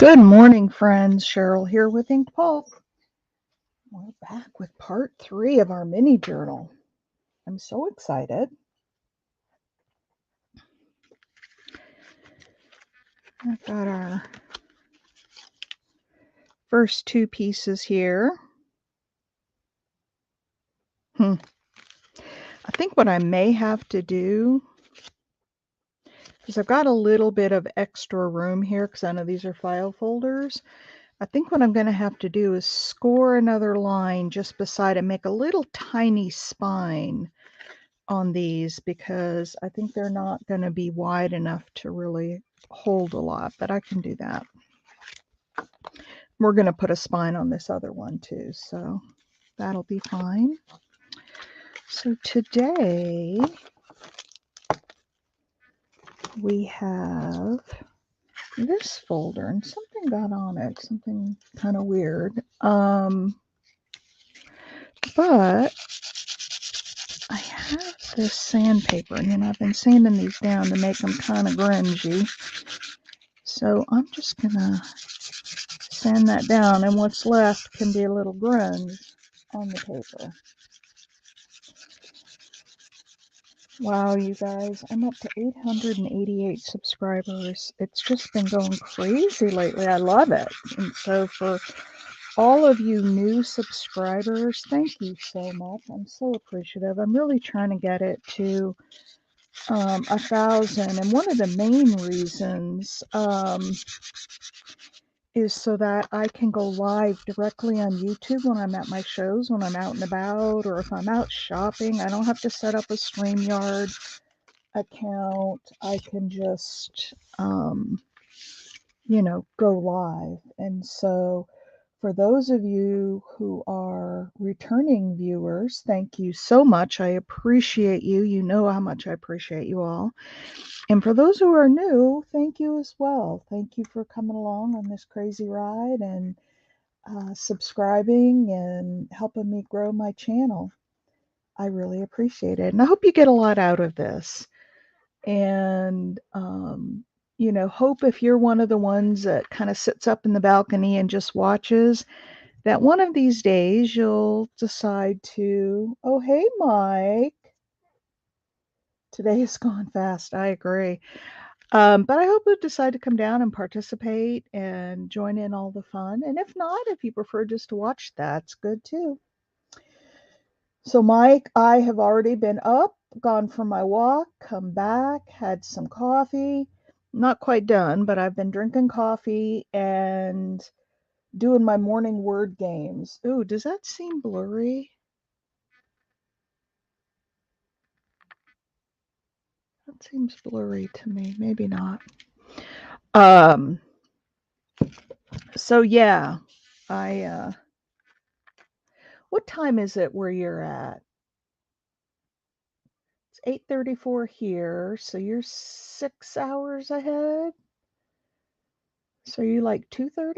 Good morning, friends. Cheryl here with inkedpulp. We're back with part 3 of our mini journal. I'm so excited. I've got our first 2 pieces here. I think what I may have to do, because I've got a little bit of extra room here, because I know these are file folders. I think what I'm going to have to do is score another line just beside it, make a little tiny spine on these, because I think they're not going to be wide enough to really hold a lot, but I can do that. We're going to put a spine on this other one too, so that'll be fine. So today we have this folder, and something got on it, something kind of weird. But I have this sandpaper, and I've been sanding these down to make them kind of grungy. So I'm just gonna sand that down, and what's left can be a little grunge on the paper. Wow, you guys, I'm up to 888 subscribers. It's just been going crazy lately. I love it. And so for all of you new subscribers, thank you so much. I'm so appreciative. I'm really trying to get it to 1,000. And one of the main reasons is so that I can go live directly on YouTube when I'm at my shows, when I'm out and about, or if I'm out shopping. I don't have to set up a StreamYard account. I can just, go live. And so for those of you who are returning viewers, thank you so much. I appreciate you. You know how much I appreciate you all. And for those who are new, thank you as well. Thank you for coming along on this crazy ride and subscribing and helping me grow my channel. I really appreciate it. And I hope you get a lot out of this. And, hope if you're one of the ones that kind of sits up in the balcony and just watches, that one of these days you'll decide to, oh, hey, Mike. Today has gone fast. I agree. But I hope you'll decide to come down and participate and join in all the fun. And if not, if you prefer just to watch, that's good too. So, Mike, I have already been up, gone for my walk, come back, had some coffee. Not quite done, but I've been drinking coffee and doing my morning word games. Ooh, does that seem blurry? That seems blurry to me. Maybe not. So yeah, I what time is it where you're at? It's 8:34 here, so you're 6 hours ahead. So you like 2:30?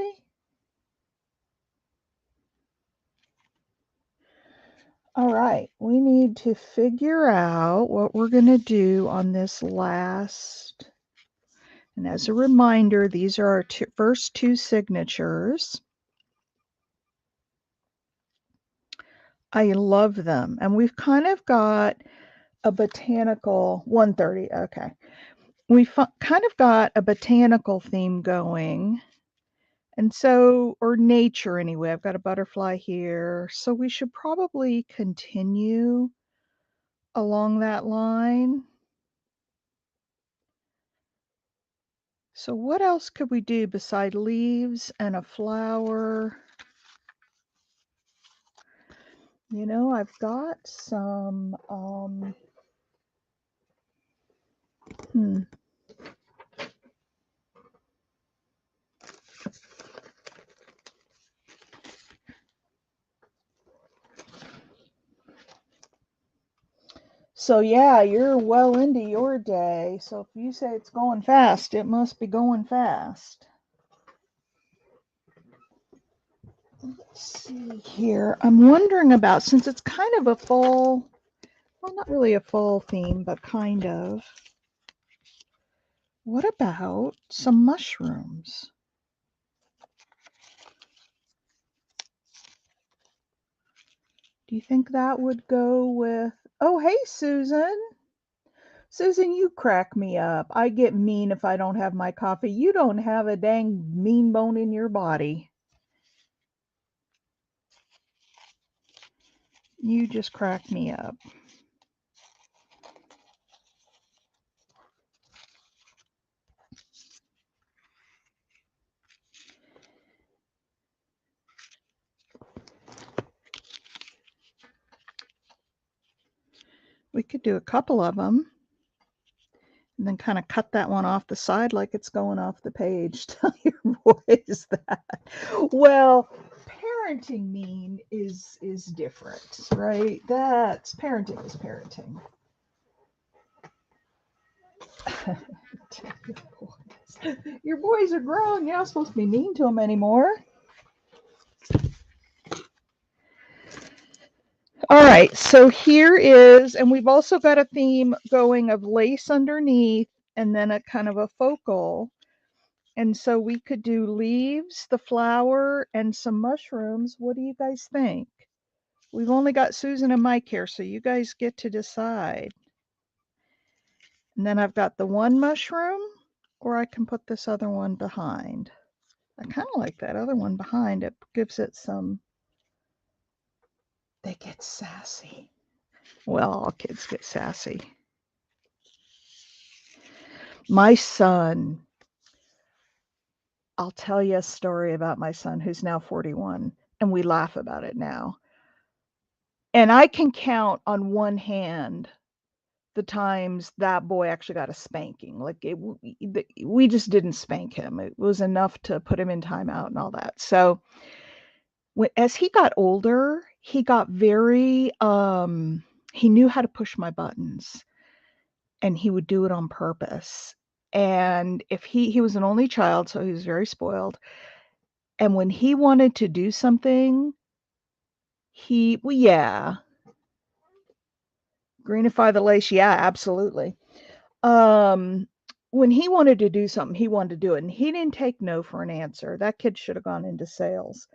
All right, we need to figure out what we're going to do on this last. And as a reminder, these are our first 2 signatures. I love them. And we've kind of got a botanical 1:30. Okay. We've kind of got a botanical theme going. And so, or nature anyway. I've got a butterfly here. So we should probably continue along that line. So what else could we do beside leaves and a flower? I've got some, So yeah, you're well into your day. So if you say it's going fast, it must be going fast. Let's see here. I'm wondering about, since it's kind of a fall, well, not really a fall theme, but kind of. What about some mushrooms? Do you think that would go with... Oh, hey, Susan. Susan, you crack me up. I get mean if I don't have my coffee. You don't have a dang mean bone in your body. You just crack me up. We could do a couple of them and then kind of cut that one off the side like it's going off the page. Tell your boys that. Well, parenting mean is different, right? That's parenting is parenting. Your boys are grown. You're not supposed to be mean to them anymore. All right, so here is, and we've also got a theme going of lace underneath and then a kind of a focal. And so we could do leaves, the flower, and some mushrooms. What do you guys think? We've only got Susan and Mike here, so you guys get to decide. And then I've got the one mushroom, or I can put this other one behind. I kind of like that other one behind. It gives it some... They get sassy. Well, all kids get sassy. My son, I'll tell you a story about my son who's now 41, and we laugh about it now. And I can count on one hand the times that boy actually got a spanking. Like we just didn't spank him. It was enough to put him in timeout and all that. So as he got older, he got very he knew how to push my buttons, and he would do it on purpose. And if he was an only child, so he was very spoiled. And when he wanted to do something, yeah, greenify the lace, yeah, absolutely. When he wanted to do something, he wanted to do it, and he didn't take no for an answer. That kid should have gone into sales.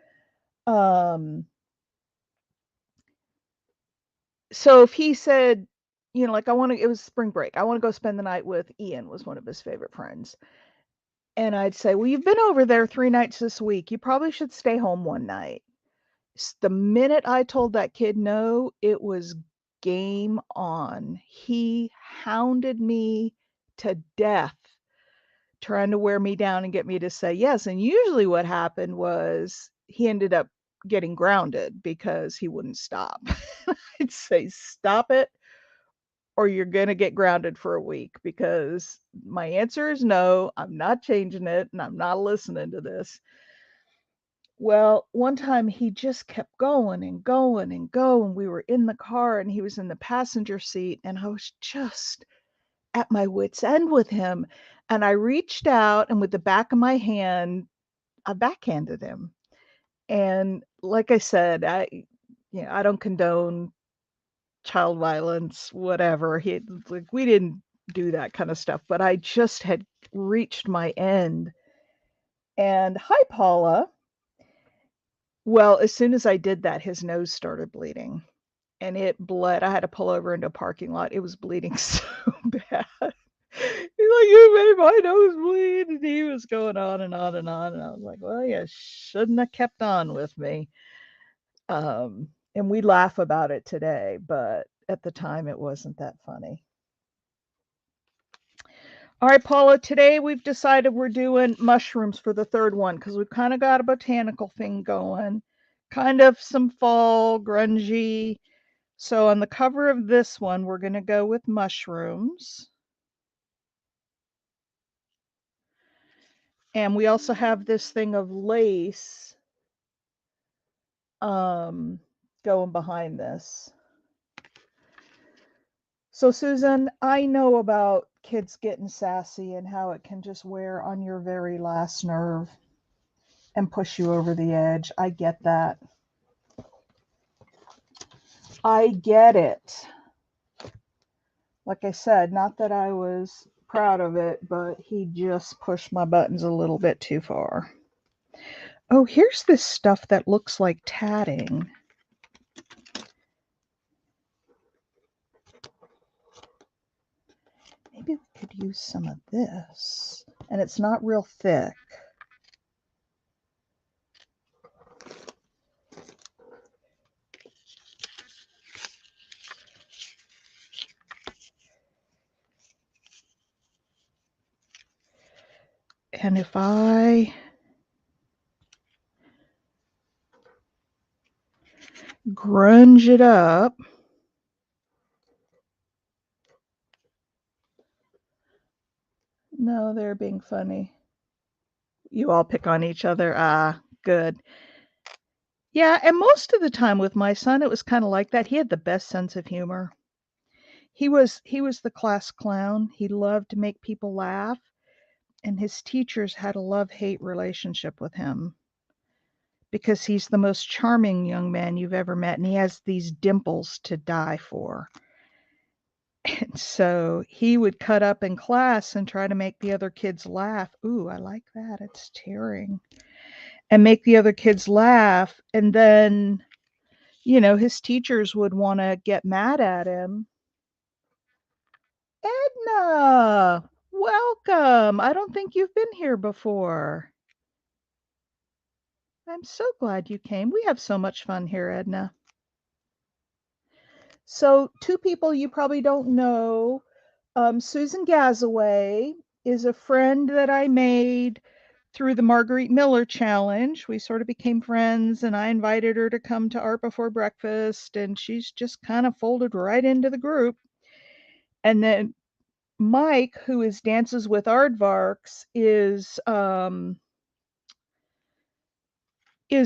So if he said, like, it was spring break, I want to go spend the night with Ian, was one of his favorite friends. And I'd say, well, you've been over there 3 nights this week. You probably should stay home one night. The minute I told that kid no, it was game on. He hounded me to death, trying to wear me down and get me to say yes. And usually what happened was he ended up getting grounded because he wouldn't stop. I'd say, stop it, or you're going to get grounded for a week, because my answer is no. I'm not changing it, and I'm not listening to this. Well, one time he just kept going and going and going. We were in the car and he was in the passenger seat, and I was just at my wit's end with him. And I reached out, and with the back of my hand, I backhanded him. And like I said, I don't condone child violence, whatever. We didn't do that kind of stuff, but I just had reached my end. And hi, Paula. Well, as soon as I did that, his nose started bleeding, and it bled. I had to pull over into a parking lot. It was bleeding so bad. He's like, "You made my nose bleed," and he was going on and on and on. And I was like, "Well, you shouldn't have kept on with me." And we laugh about it today, but at the time it wasn't that funny. All right, Paula, today we've decided we're doing mushrooms for the third one, because we've kind of got a botanical thing going, kind of some fall, grungy. So on the cover of this one, we're going to go with mushrooms. And we also have this thing of lace going behind this. So Susan, I know about kids getting sassy and how it can just wear on your very last nerve and push you over the edge. I get that. I get it. Like I said, not that I was proud of it, but he just pushed my buttons a little bit too far. Oh, here's this stuff that looks like tatting. could use some of this. And it's not real thick. And if I grunge it up, no, they're being funny. You all pick on each other. Ah, good. Yeah, and most of the time with my son, it was kind of like that. He had the best sense of humor. He was the class clown. He loved to make people laugh, and his teachers had a love-hate relationship with him because he's the most charming young man you've ever met, and he has these dimples to die for. And so he would cut up in class and try to make the other kids laugh. Ooh, I like that. It's tearing. And make the other kids laugh. And then, his teachers would want to get mad at him. Edna, welcome. I don't think you've been here before. I'm so glad you came. We have so much fun here, Edna. So, two people you probably don't know. Susan Gazaway is a friend that I made through the Marguerite Miller Challenge. We sort of became friends, and I invited her to come to Art Before Breakfast, and she's just kind of folded right into the group. And then Mike, who is Dances with Aardvarks, is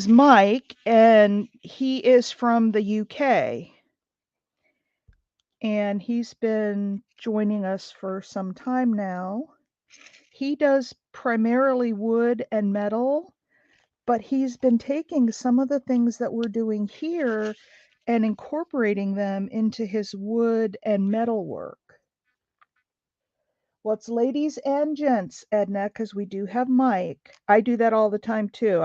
Mike, and he is from the UK. And he's been joining us for some time now. He does primarily wood and metal, but he's been taking some of the things that we're doing here and incorporating them into his wood and metal work. Well, it's ladies and gents, Edna, because we do have Mike. I do that all the time too.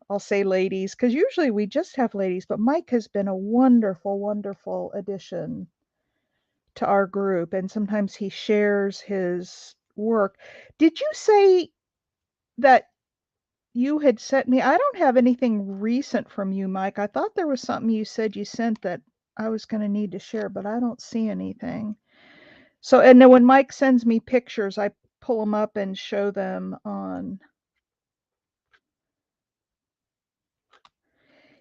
I'll say ladies because usually we just have ladies, but Mike has been a wonderful, wonderful addition to our group, and sometimes he shares his work. Did you say that you had sent me? I don't have anything recent from you, Mike. I thought there was something you said you sent that I was going to need to share, but I don't see anything. So, and then when Mike sends me pictures, I pull them up and show them on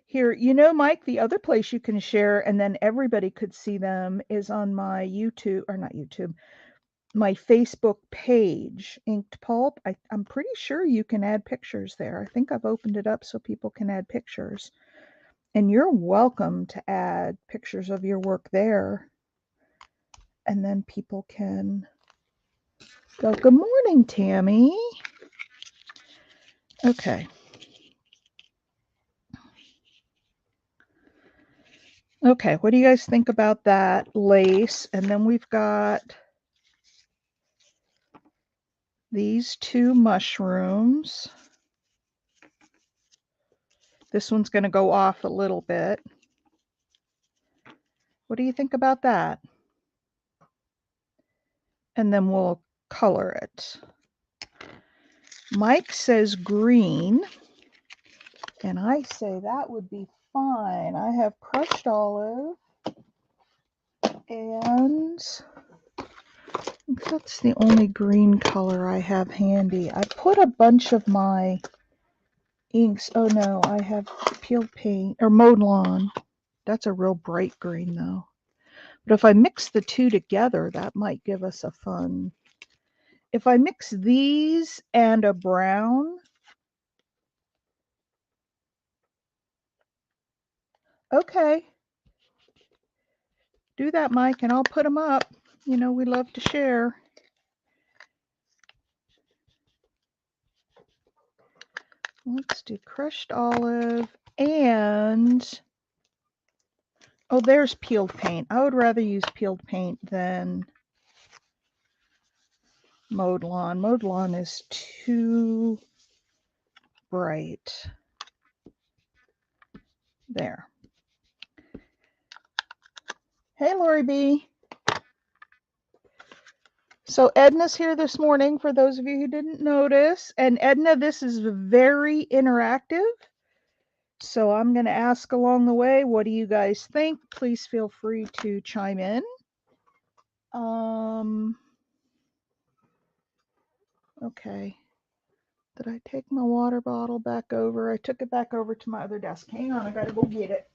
here. Mike, the other place you can share and then everybody could see them is on my YouTube, or not YouTube, my Facebook page, Inked Pulp. I'm pretty sure you can add pictures there. I think I've opened it up so people can add pictures. And you're welcome to add pictures of your work there. And then people can go. Good morning, Tammy. Okay. Okay, what do you guys think about that lace? And then we've got these two mushrooms. This one's going to go off a little bit. What do you think about that? And then we'll color it. Mike says green, and I say that would be fine. I have crushed olive, and that's the only green color I have handy. I put a bunch of my inks. Oh no, I have peeled paint, or mowed lawn. That's a real bright green though. But if I mix the two together, that might give us a fun. If I mix these and a brown, okay, do that, Mike, and I'll put them up. We love to share. Let's do crushed olive and, oh, there's peeled paint. I would rather use peeled paint than mowed lawn. Mowed lawn is too bright. There. Hey, Lori B. So Edna's here this morning, for those of you who didn't notice. And Edna, this is very interactive. So I'm going to ask along the way, what do you guys think? Please feel free to chime in. Okay. Did I take my water bottle back over? I took it back over to my other desk. Hang on, I got to go get it.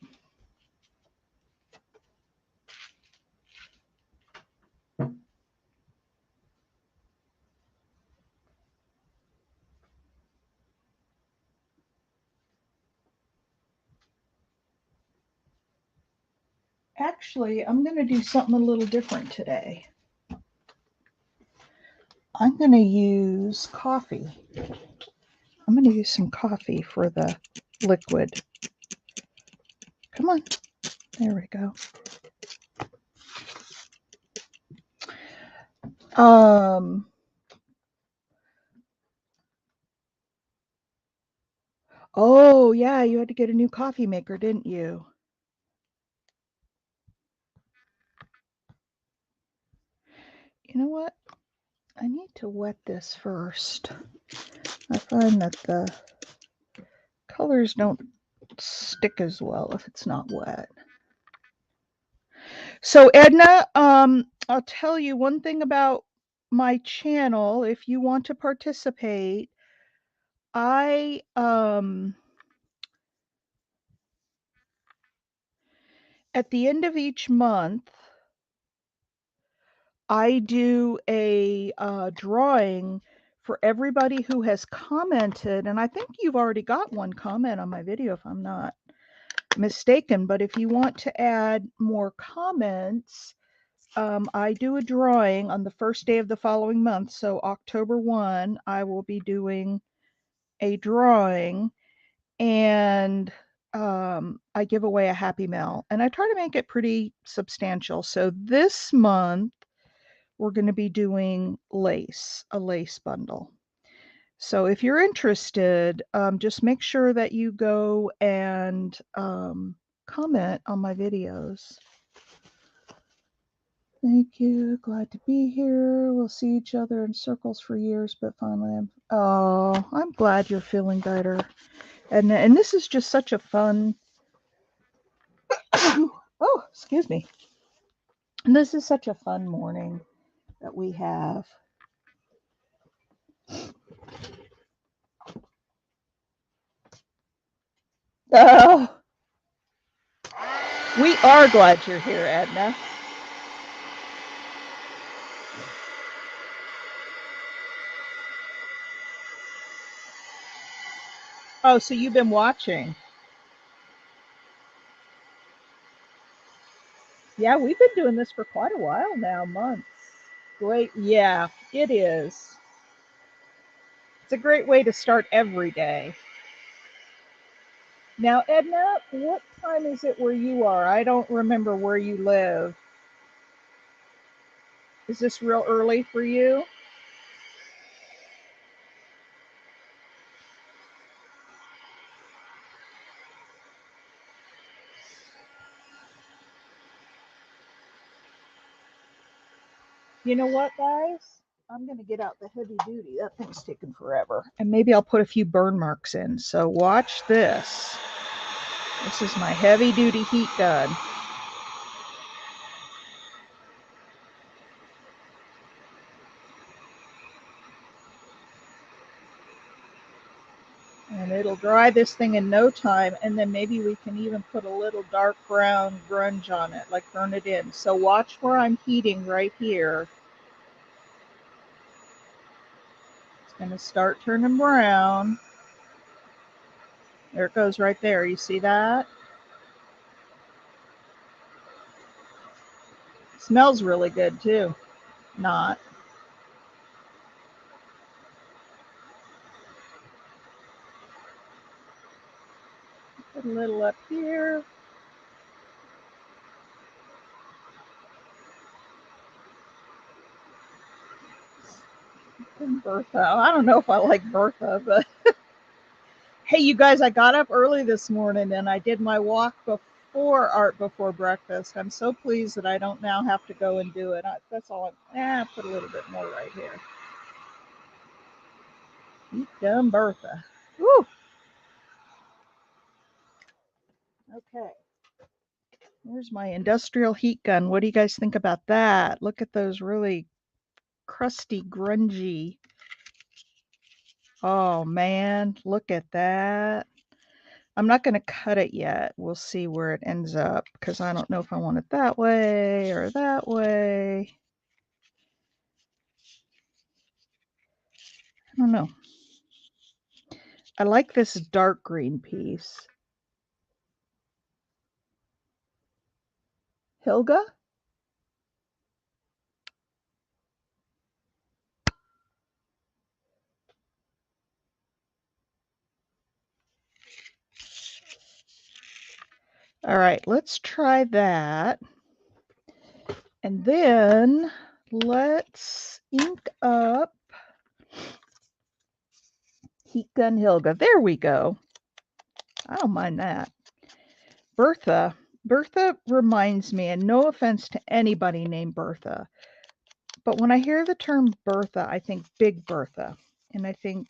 Actually, I'm going to do something a little different today. I'm going to use coffee. I'm going to use some coffee for the liquid. Come on. There we go. Oh, yeah, you had to get a new coffee maker, didn't you? You know what? I need to wet this first. I find that the colors don't stick as well if it's not wet. So Edna, I'll tell you one thing about my channel. If you want to participate, I at the end of each month, I do a drawing for everybody who has commented, and I think you've already got one comment on my video if I'm not mistaken, but if you want to add more comments, I do a drawing on the first day of the following month. So October 1, I will be doing a drawing, and I give away a Happy Mail, and I try to make it pretty substantial. So this month, we're going to be doing a lace bundle. So if you're interested, just make sure that you go and comment on my videos. Thank you. Glad to be here. We'll see each other in circles for years, but finally I'm glad you're feeling better. And this is just such a fun oh, excuse me. And this is such a fun morning that we have. Oh, we are glad you're here, Edna. Oh, so you've been watching. Yeah, we've been doing this for quite a while now, months. Great. Yeah, it is. It's a great way to start every day. Now, Edna, what time is it where you are? I don't remember where you live. Is this real early for you? You know what, guys? I'm going to get out the heavy duty. That thing's taking forever. And maybe I'll put a few burn marks in. So watch this. This is my heavy duty heat gun. And it'll dry this thing in no time, and then maybe we can even put a little dark brown grunge on it, like burn it in. So watch where I'm heating right here. It's going to start turning brown. There it goes right there. You see that? It smells really good too. Not. Put a little up here. And Bertha. I don't know if I like Bertha, but hey, you guys, I got up early this morning and I did my walk or art before breakfast. I'm so pleased that I don't now have to go and do it. That's all. Put a little bit more right here. Eat done, Bertha. Woo. Okay. Here's my industrial heat gun. What do you guys think about that? Look at those really crusty, grungy. Oh man, look at that. I'm not going to cut it yet. We'll see where it ends up because I don't know if I want it that way or that way. I don't know. I like this dark green piece. Hilga? All right, let's try that. And then let's ink up Heat Gun Hilga. There we go. I don't mind that. Bertha. Bertha reminds me, and no offense to anybody named Bertha, but when I hear the term Bertha, I think Big Bertha. And I think,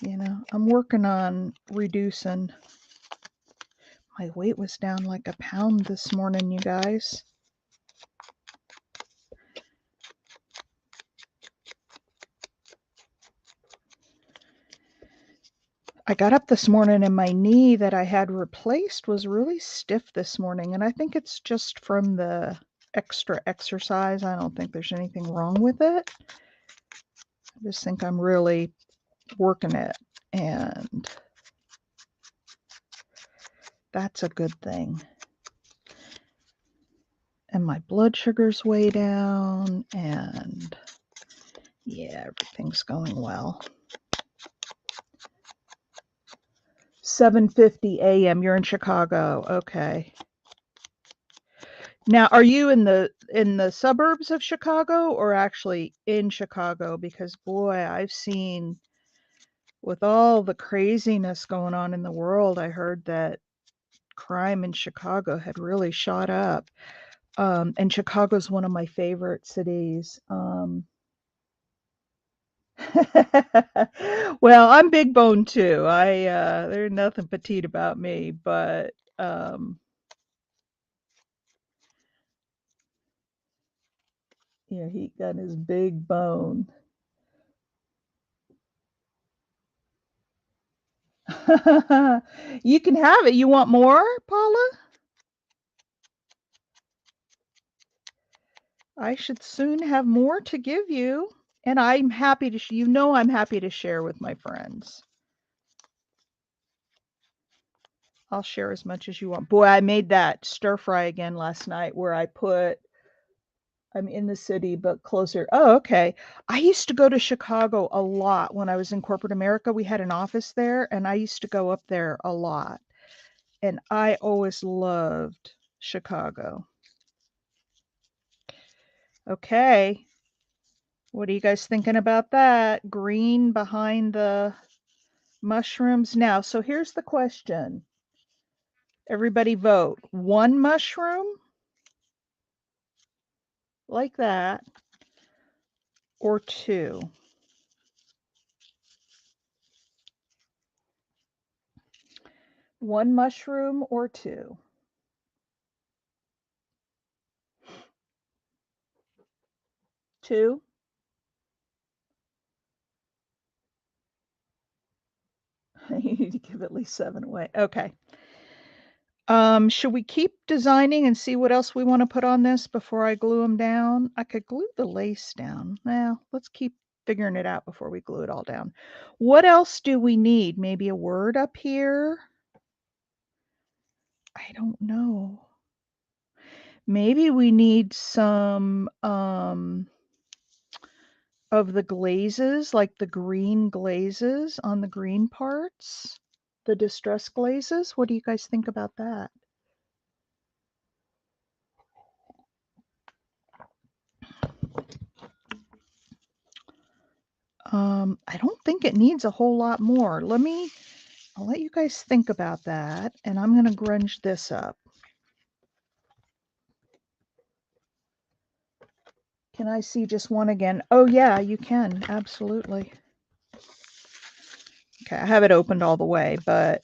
I'm working on reducing. My weight was down like a pound this morning, you guys. I got up this morning and my knee that I had replaced was really stiff this morning. And I think it's just from the extra exercise. I don't think there's anything wrong with it. I just think I'm really working it. And that's a good thing. And my blood sugar's way down. And yeah, everything's going well. 7:50 a.m. You're in Chicago. Okay. Now, are you in the suburbs of Chicago or actually in Chicago? Because boy, I've seen with all the craziness going on in the world, I heard that crime in Chicago had really shot up. And Chicago's one of my favorite cities. Well, I'm big bone too. There's nothing petite about me, but Heat Gun is big bone. You can have it. You want more, Paula? I should soon have more to give you. And I'm happy to, I'm happy to share with my friends. I'll share as much as you want. Boy, I made that stir fry again last night where I'm in the city, but closer. Oh, okay. I used to go to Chicago a lot when I was in corporate America. We had an office there, and I used to go up there a lot. And I always loved Chicago. Okay. What are you guys thinking about that? Green behind the mushrooms. Now, so here's the question. Everybody vote. One mushroom, like that, or two? One mushroom or two? Two? You need to give at least 7 away. Okay. Should we keep designing and see what else we want to put on this before I glue them down? I could glue the lace down. Well, let's keep figuring it out before we glue it all down. What else do we need? Maybe a word up here? I don't know. Maybe we need some of the glazes, like the green glazes on the green parts, the distress glazes. What do you guys think about that? I don't think it needs a whole lot more. Let me I'll let you guys think about that, and I'm going to grunge this up. Can I see just one again? Oh yeah, you can, absolutely. Okay, I have it opened all the way, but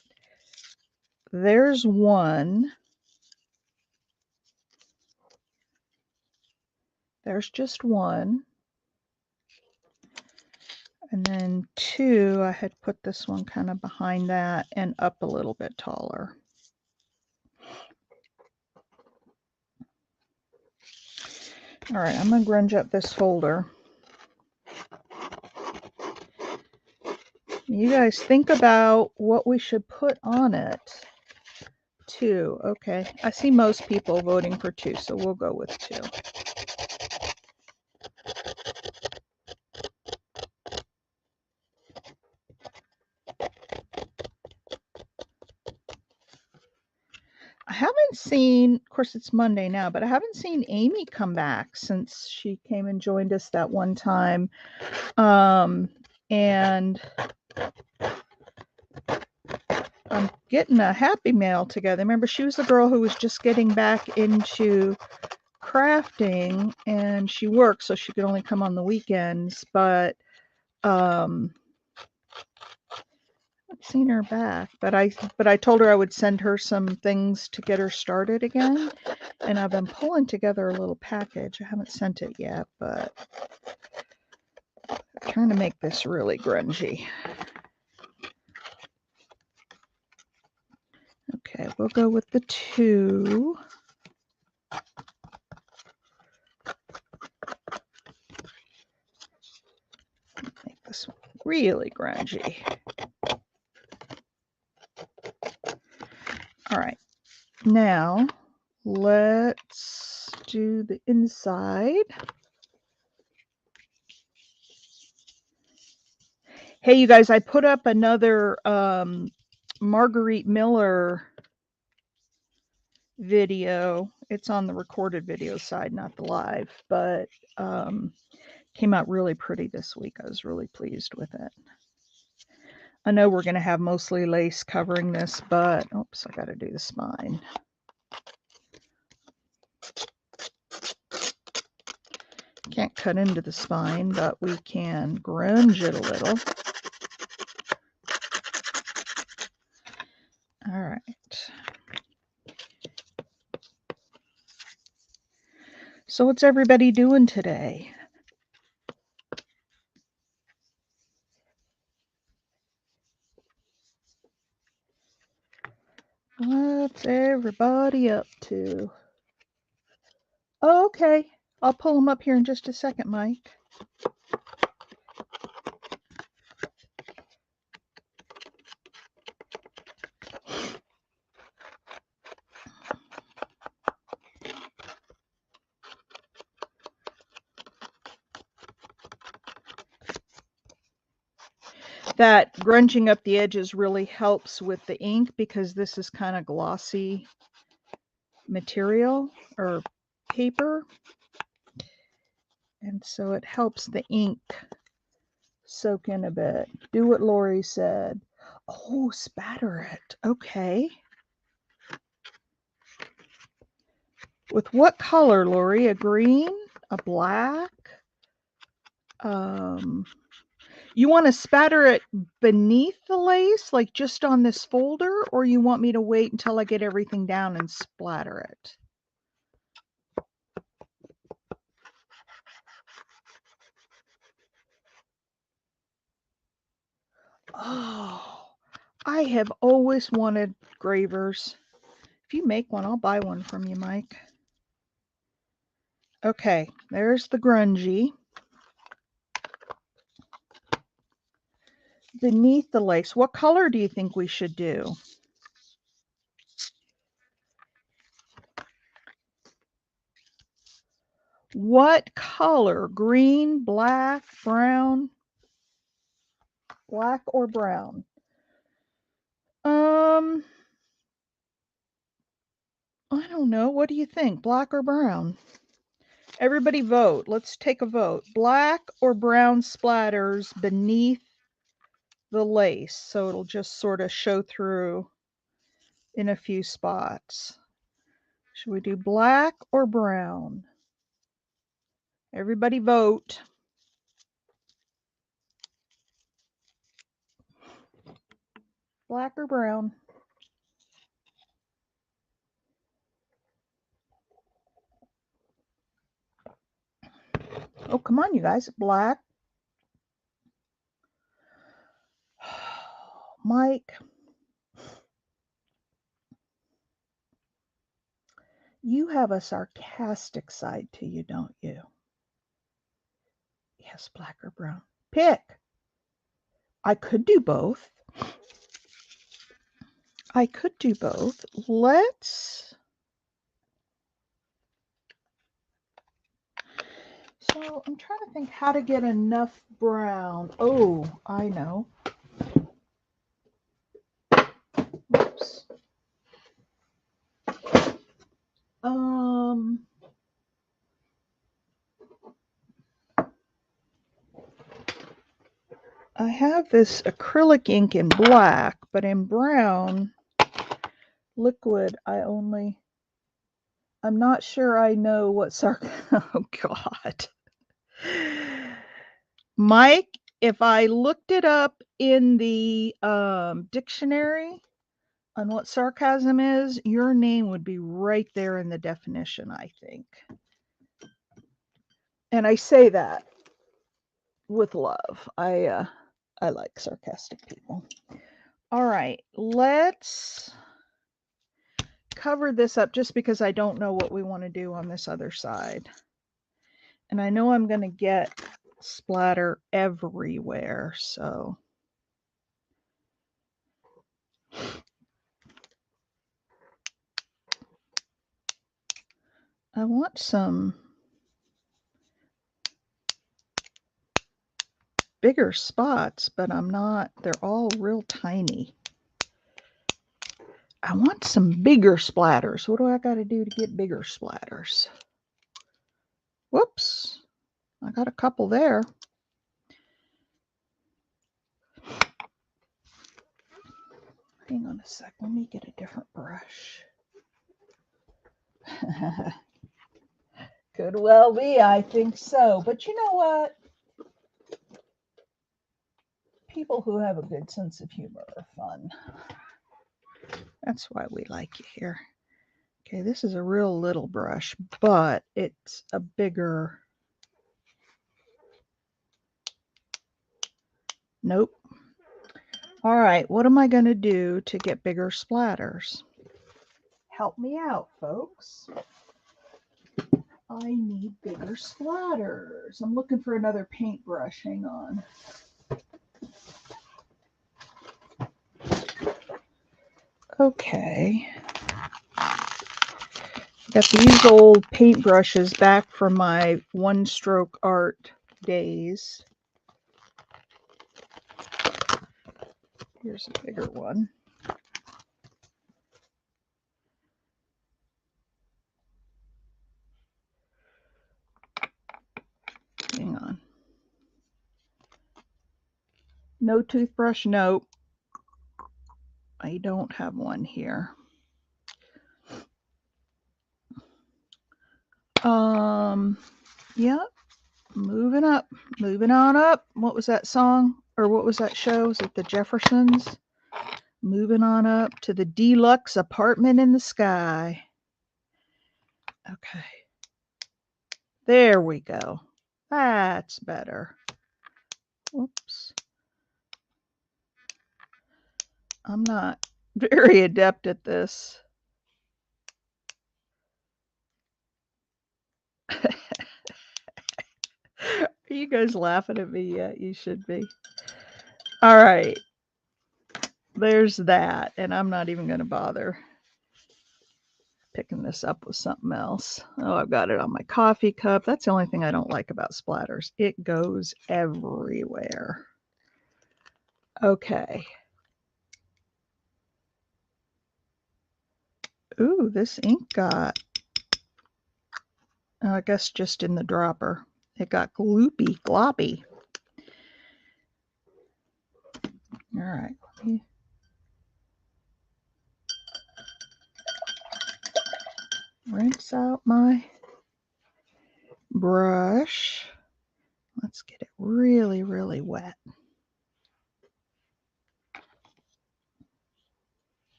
there's one. There's just one. And then two, I had put this one kind of behind that and up a little bit taller. All right, I'm going to grunge up this folder. You guys think about what we should put on it. 2. Okay, I see most people voting for 2, so we'll go with 2. I haven't seen, of course it's Monday now, but I haven't seen Amy come back since she came and joined us that one time. And I'm getting a happy mail together. Remember, she was the girl who was just getting back into crafting, and she worked, so she could only come on the weekends, but I've seen her back, but I told her I would send her some things to get her started again, and I've been pulling together a little package. I haven't sent it yet, but I'm trying to make this really grungy. Okay, we'll go with the 2. Make this really grungy. All right, now let's do the inside. Hey, you guys, I put up another Marguerite Miller video. It's on the recorded video side, not the live, but came out really pretty this week. I was really pleased with it. I know we're going to have mostly lace covering this, but oops, I got to do the spine. Can't cut into the spine, but we can grunge it a little. All right. So what's everybody doing today? What's everybody up to? Oh, okay. I'll pull them up here in just a second, Mike. That grunging up the edges really helps with the ink because this is kind of glossy material or paper. And so it helps the ink soak in a bit. Do what Lori said. Oh, spatter it. Okay. With what color, Lori? A green? A black? You want to spatter it beneath the lace, like just on this folder, or you want me to wait until I get everything down and splatter it? Oh, I have always wanted gravers. If you make one, I'll buy one from you, Mike. Okay, there's the grungy. Beneath the lace, what color do you think we should do? What color? Green, black, brown? Black or brown? I don't know. What do you think? Black or brown? Everybody vote. Let's take a vote. Black or brown splatters beneath the lace, so it'll just sort of show through in a few spots. Should we do black or brown? Everybody vote. Black or brown? Oh, come on, you guys. Black. Mike, you have a sarcastic side to you, don't you? Yes, black or brown. Pick. I could do both. I could do both. Let's. So I'm trying to think how to get enough brown. Oh, I know. Oops. I have this acrylic ink in black, but in brown liquid, I'm not sure I know what oh God. Mike, if I looked it up in the dictionary on what sarcasm is, your name would be right there in the definition, I think. And I say that with love. I like sarcastic people. All right, let's cover this up just because I don't know what we want to do on this other side. And I know I'm going to get splatter everywhere, so. I want some bigger spots, but I'm not, they're all real tiny. I want some bigger splatters. What do I got to do to get bigger splatters? Whoops, I got a couple there. Hang on a sec, let me get a different brush. Could well be, I think so. But you know what? People who have a good sense of humor are fun. That's why we like you here. Okay, this is a real little brush, but it's a bigger. Nope. All right, what am I going to do to get bigger splatters? Help me out, folks. I need bigger splatters. I'm looking for another paintbrush. Hang on. Okay. Got these old paintbrushes back from my one-stroke art days. Here's a bigger one. Hang on. No toothbrush? Nope. I don't have one here. Yep. Moving up. Moving on up. What was that song? Or what was that show? Was it the Jeffersons? Moving on up to the deluxe apartment in the sky. Okay. There we go. That's better. Whoops. I'm not very adept at this. Are you guys laughing at me yet? You should be. All right. There's that. And I'm not even going to bother picking this up with something else. Oh, I've got it on my coffee cup. That's the only thing I don't like about splatters. It goes everywhere. Okay. Ooh, this ink got, I guess just in the dropper. It got gloopy, gloppy. All right, let me rinse out my brush. Let's get it really, really wet.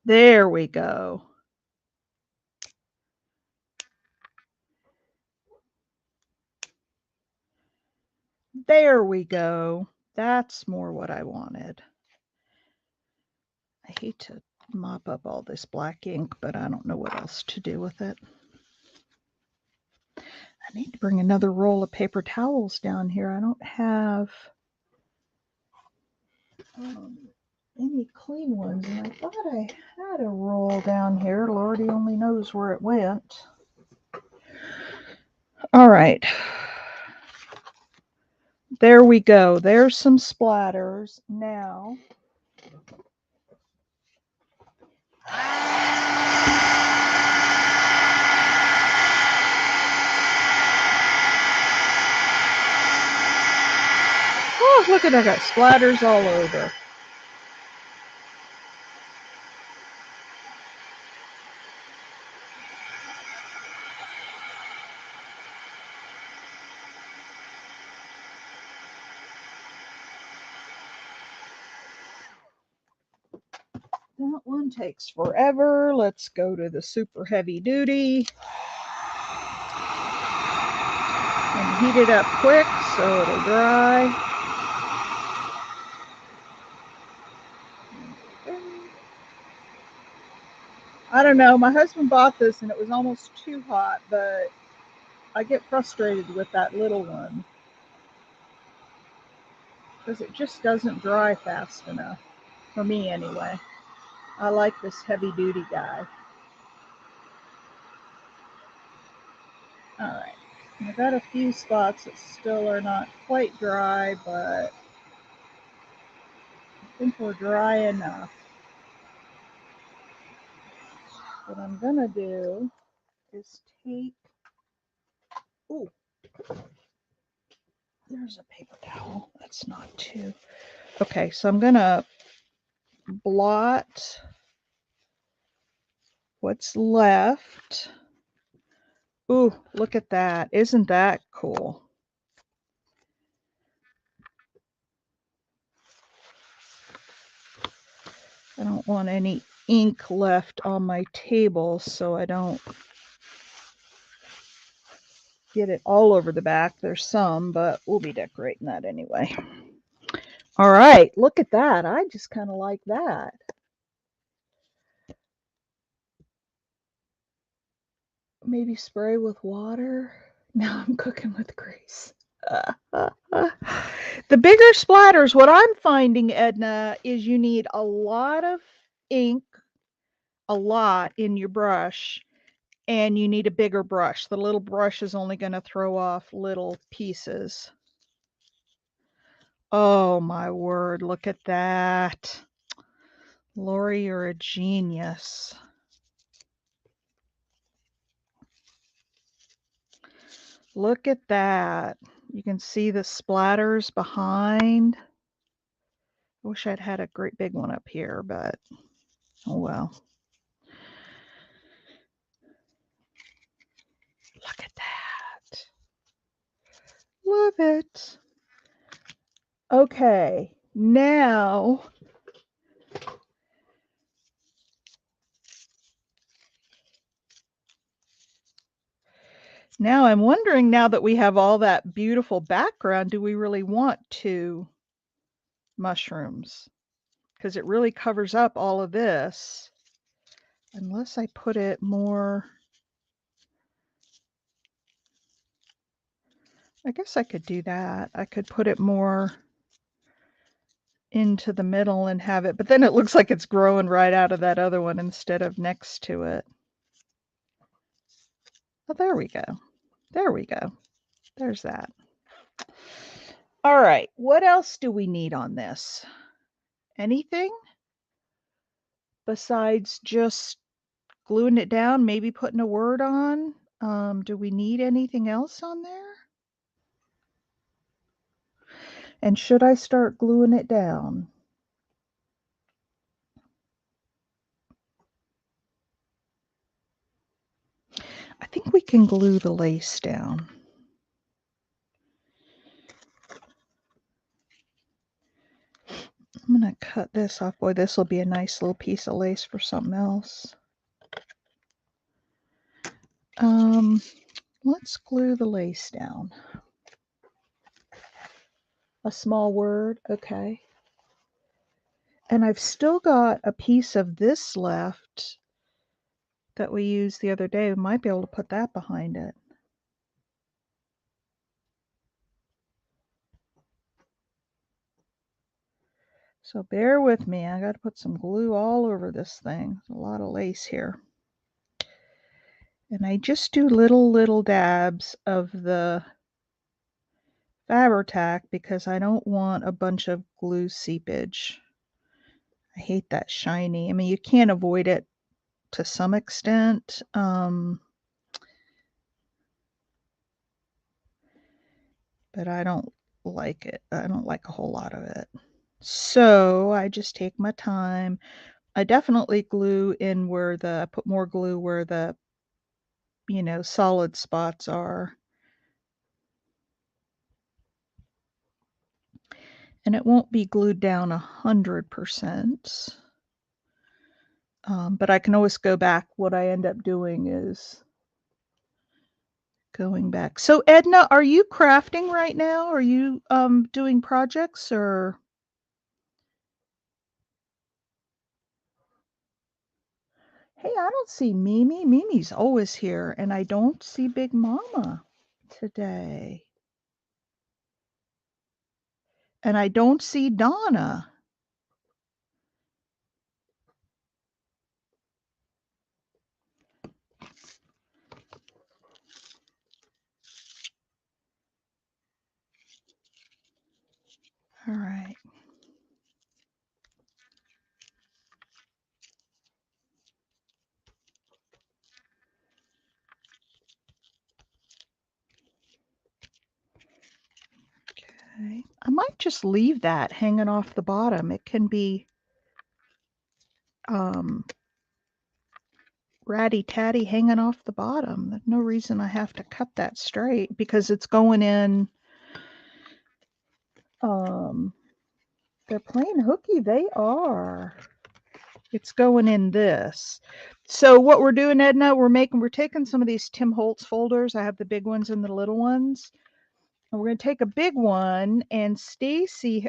There we go. There we go. That's more what I wanted. I hate to mop up all this black ink, but I don't know what else to do with it. I need to bring another roll of paper towels down here. I don't have any clean ones, and I thought I had a roll down here. Lordy only knows where it went. All right. There we go. There's some splatters. Now, oh, look at that. I got splatters all over. That one takes forever. Let's go to the super heavy duty and heat it up quick so it'll dry. I don't know. My husband bought this and it was almost too hot, but I get frustrated with that little one because it just doesn't dry fast enough. For me, anyway. I like this heavy duty guy. All right. I've got a few spots that still are not quite dry, but I think we're dry enough. What I'm going to do is take, ooh, there's a paper towel. That's not too, okay, so I'm going to blot what's left. Ooh, look at that. Isn't that cool? I don't want any ink left on my table so I don't get it all over the back. There's some, but we'll be decorating that anyway. All right, look at that. I just kind of like that. Maybe spray with water. Now I'm cooking with grease. The bigger splatters, what I'm finding, Edna, is you need a lot of ink, a lot in your brush, and you need a bigger brush. The little brush is only going to throw off little pieces. Oh my word, look at that. Lori, you're a genius. Look at that. You can see the splatters behind. I wish I'd had a great big one up here, but oh well. Look at that. Love it. Okay, now I'm wondering, now that we have all that beautiful background, do we really want 2 mushrooms? Because it really covers up all of this. Unless I put it more, I guess I could do that. I could put it more into the middle and have it, but then it looks like it's growing right out of that other one instead of next to it. Oh, there we go. There we go. There's that. All right, what else do we need on this? Anything besides just gluing it down, maybe putting a word on? Do we need anything else on there? And should I start gluing it down? I think we can glue the lace down. I'm going to cut this off. Boy, this will be a nice little piece of lace for something else. Let's glue the lace down. A small word, okay. And I've still got a piece of this left that we used the other day. We might be able to put that behind it. So bear with me. I got to put some glue all over this thing. A lot of lace here. And I just do little dabs of the Fabri-Tac because I don't want a bunch of glue seepage. I hate that shiny. I mean, you can't avoid it to some extent. But I don't like it. I don't like a whole lot of it. So I just take my time. I definitely glue in where I put more glue where the, solid spots are. And it won't be glued down 100%. But I can always go back. What I end up doing is going back. So Edna, are you crafting right now? Are you doing projects or? Hey, I don't see Mimi. Mimi's always here, and I don't see Big Mama today. And I don't see Donna. All right. Okay. I might just leave that hanging off the bottom. It can be ratty-tatty hanging off the bottom. There's no reason I have to cut that straight because it's going in. They're playing hooky. They are. It's going in this. So what we're doing, Edna, we're taking some of these Tim Holtz folders. I have the big ones and the little ones. And we're going to take a big one, and Stacy's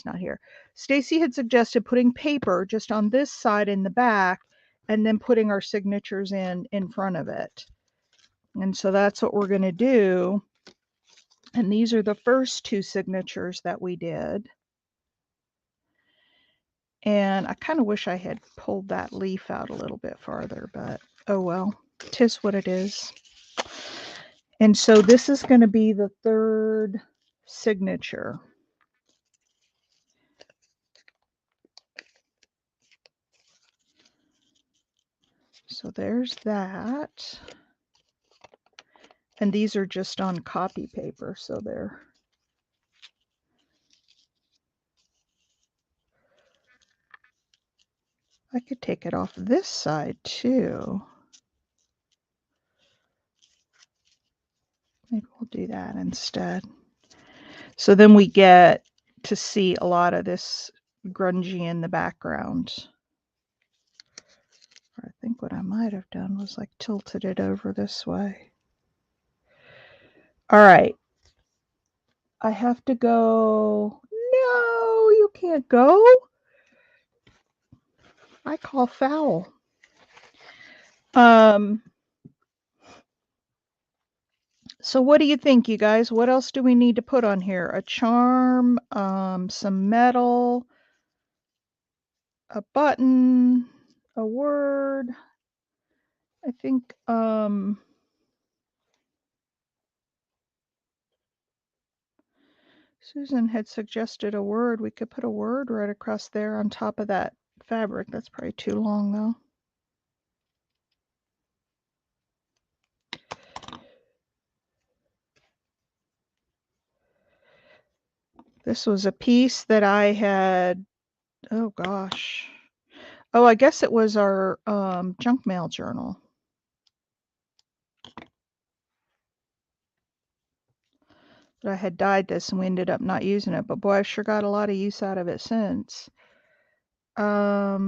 not here. Stacy had suggested putting paper just on this side in the back and then putting our signatures in front of it. And so that's what we're going to do. And these are the first two signatures that we did. And I kind of wish I had pulled that leaf out a little bit farther, but oh well, 'tis what it is. And so this is going to be the third signature. So there's that. And these are just on copy paper, so they're I could take it off this side too. Maybe we'll do that instead. So then we get to see a lot of this grungy in the background. I think what I might have done was like tilted it over this way. All right. I have to go. No, you can't go. I call foul. So what do you think, you guys? What else do we need to put on here? A charm, some metal, a button, a word. I think Susan had suggested a word. We could put a word right across there on top of that fabric. That's probably too long though. This was a piece that I had, oh gosh. Oh, I guess it was our junk mail journal. But I had dyed this and we ended up not using it. But boy, I've sure got a lot of use out of it since. I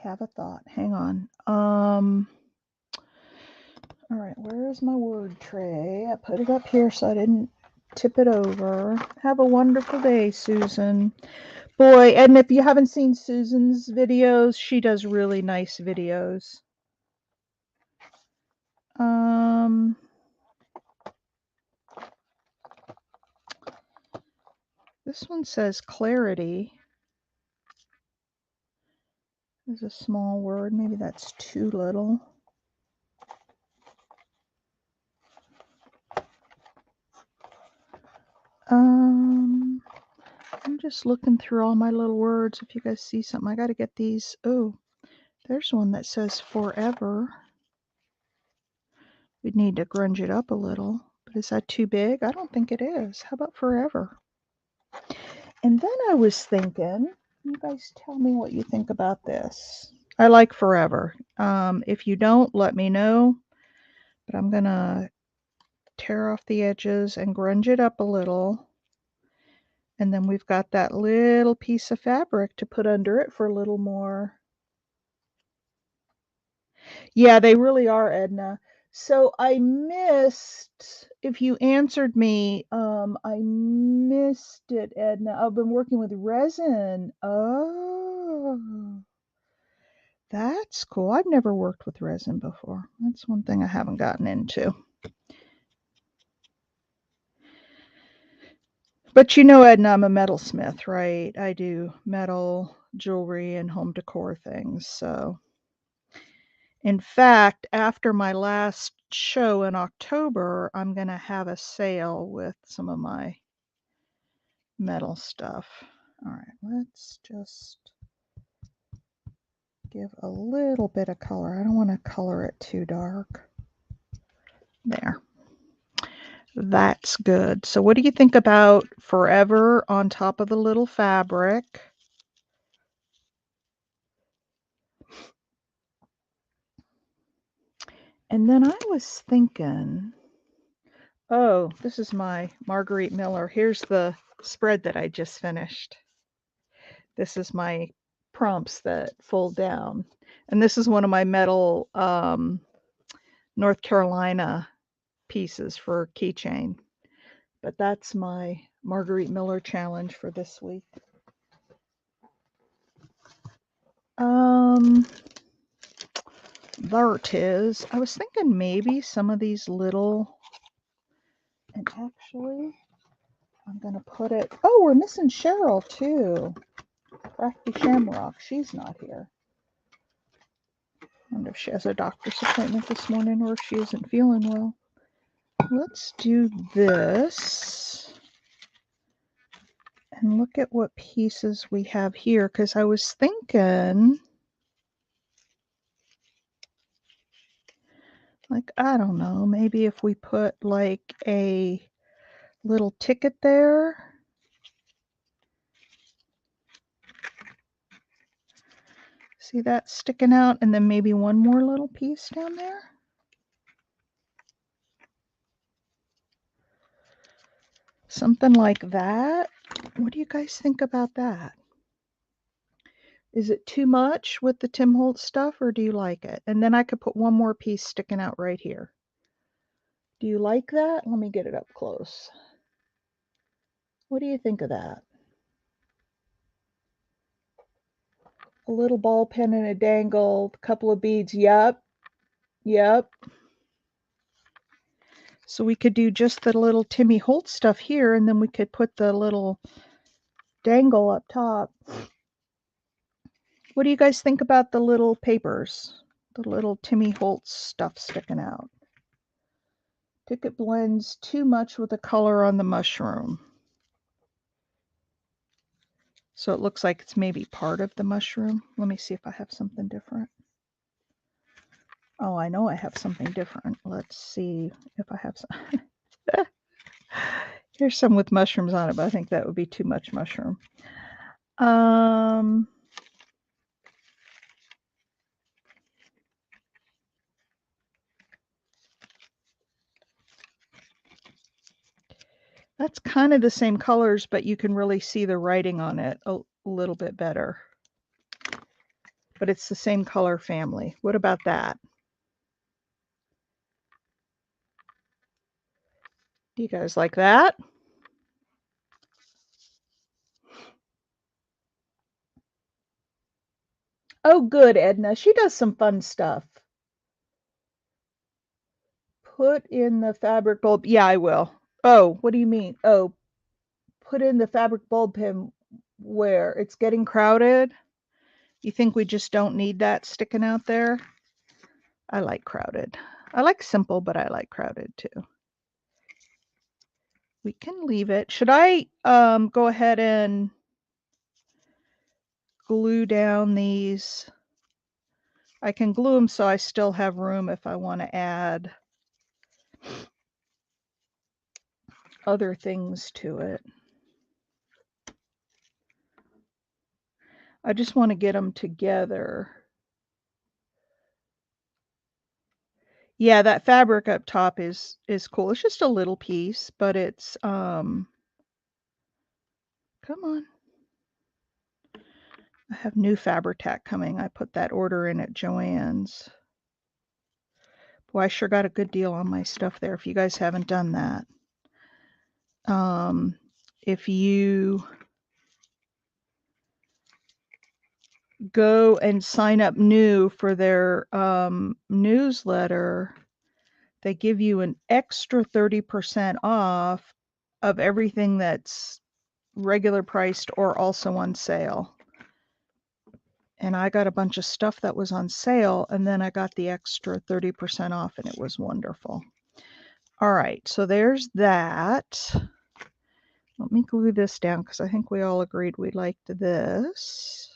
have a thought. Hang on. All right, where is my word tray? I put it up here so I didn't tip it over. Have a wonderful day, Susan. Boy, and if you haven't seen Susan's videos, she does really nice videos. This one says clarity. There's a small word. Maybe that's too little. I'm just looking through all my little words. If you guys see something, I got to get these. Oh, there's one that says forever. We'd need to grunge it up a little. But is that too big? I don't think it is. How about forever? And then I was thinking, you guys tell me what you think about this. I like forever. If you don't, let me know. But I'm going to tear off the edges and grunge it up a little. And then we've got that little piece of fabric to put under it for a little more. Yeah, they really are, Edna. So I missed, if you answered me, I missed it, Edna. I've been working with resin. Oh, that's cool. I've never worked with resin before. That's one thing I haven't gotten into. But you know, Edna, I'm a metalsmith, right? I do metal jewelry and home decor things. So, in fact, after my last show in October, I'm going to have a sale with some of my metal stuff. All right, let's just give a little bit of color. I don't want to color it too dark. There. That's good. So what do you think about forever on top of the little fabric? And then I was thinking, oh, this is my Marguerite Miller. Here's the spread that I just finished. This is my prompts that fold down. And this is one of my metal North Carolina pieces for keychain. But that's my Marguerite Miller challenge for this week. There it is. I was thinking maybe some of these little, and actually, I'm going to put it, oh, we're missing Cheryl too. Crafty Shamrock, she's not here. I wonder if she has a doctor's appointment this morning or if she isn't feeling well. Let's do this and look at what pieces we have here, because I was thinking, like, I don't know, maybe if we put like a little ticket there. See that sticking out, and then maybe one more little piece down there. Something like that. What do you guys think about that? Is it too much with the Tim Holtz stuff, or do you like it? And then I could put one more piece sticking out right here. Do you like that? Let me get it up close. What do you think of that? A little ball pen and a dangle, a couple of beads. Yep. Yep. So we could do just the little Timmy Holtz stuff here, and then we could put the little dangle up top. What do you guys think about the little papers? The little Timmy Holtz stuff sticking out. I think it blends too much with the color on the mushroom. So it looks like it's maybe part of the mushroom. Let me see if I have something different. Oh, I know I have something different. Let's see if I have some. Here's some with mushrooms on it, but I think that would be too much mushroom. That's kind of the same colors, but you can really see the writing on it a little bit better. But it's the same color family. What about that? Do you guys like that? Oh, good, Edna. She does some fun stuff. Put in the fabric bulb. Yeah, I will. Oh, what do you mean? Oh, put in the fabric bulb pin where it's getting crowded. You think we just don't need that sticking out there? I like crowded. I like simple, but I like crowded too. We can leave it. Should I go ahead and glue down these? I can glue them so I still have room if I want to add other things to it. I just want to get them together. Yeah, that fabric up top is cool. It's just a little piece, but it's come on. I have new Fabri-Tac coming. I put that order in at Joann's. Boy, I sure got a good deal on my stuff there if you guys haven't done that. If you go and sign up new for their newsletter, they give you an extra 30% off of everything that's regular priced or also on sale. And I got a bunch of stuff that was on sale, and then I got the extra 30% off, and it was wonderful. All right, so there's that. Let me glue this down because I think we all agreed we liked this.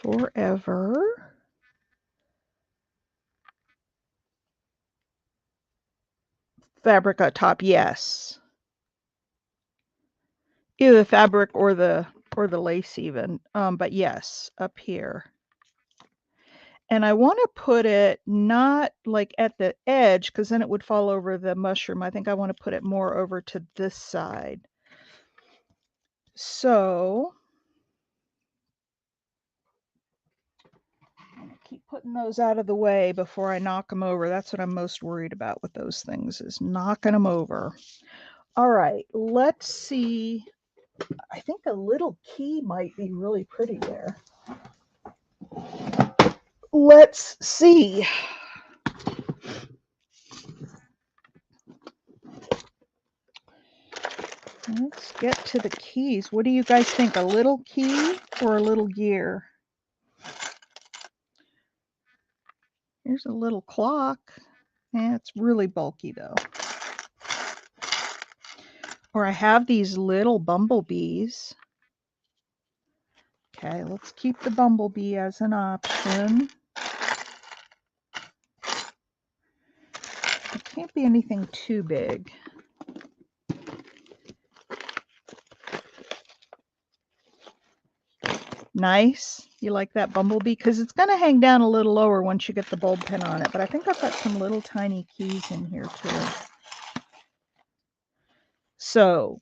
Forever. Fabric at top, yes. Either the fabric or the lace even. But yes, up here. And I want to put it not like at the edge because then it would fall over the mushroom. I think I want to put it more over to this side. So I'm gonna keep putting those out of the way before I knock them over. That's what I'm most worried about with those things, is knocking them over. All right, let's see. I think a little key might be really pretty there. Let's see. Let's get to the keys. What do you guys think? A little key or a little gear? Here's a little clock. Yeah, it's really bulky though. Or I have these little bumblebees. Okay, let's keep the bumblebee as an option. It can't be anything too big. Nice. You like that bumblebee? Because it's going to hang down a little lower once you get the bulb pin on it. But I think I've got some little tiny keys in here too. So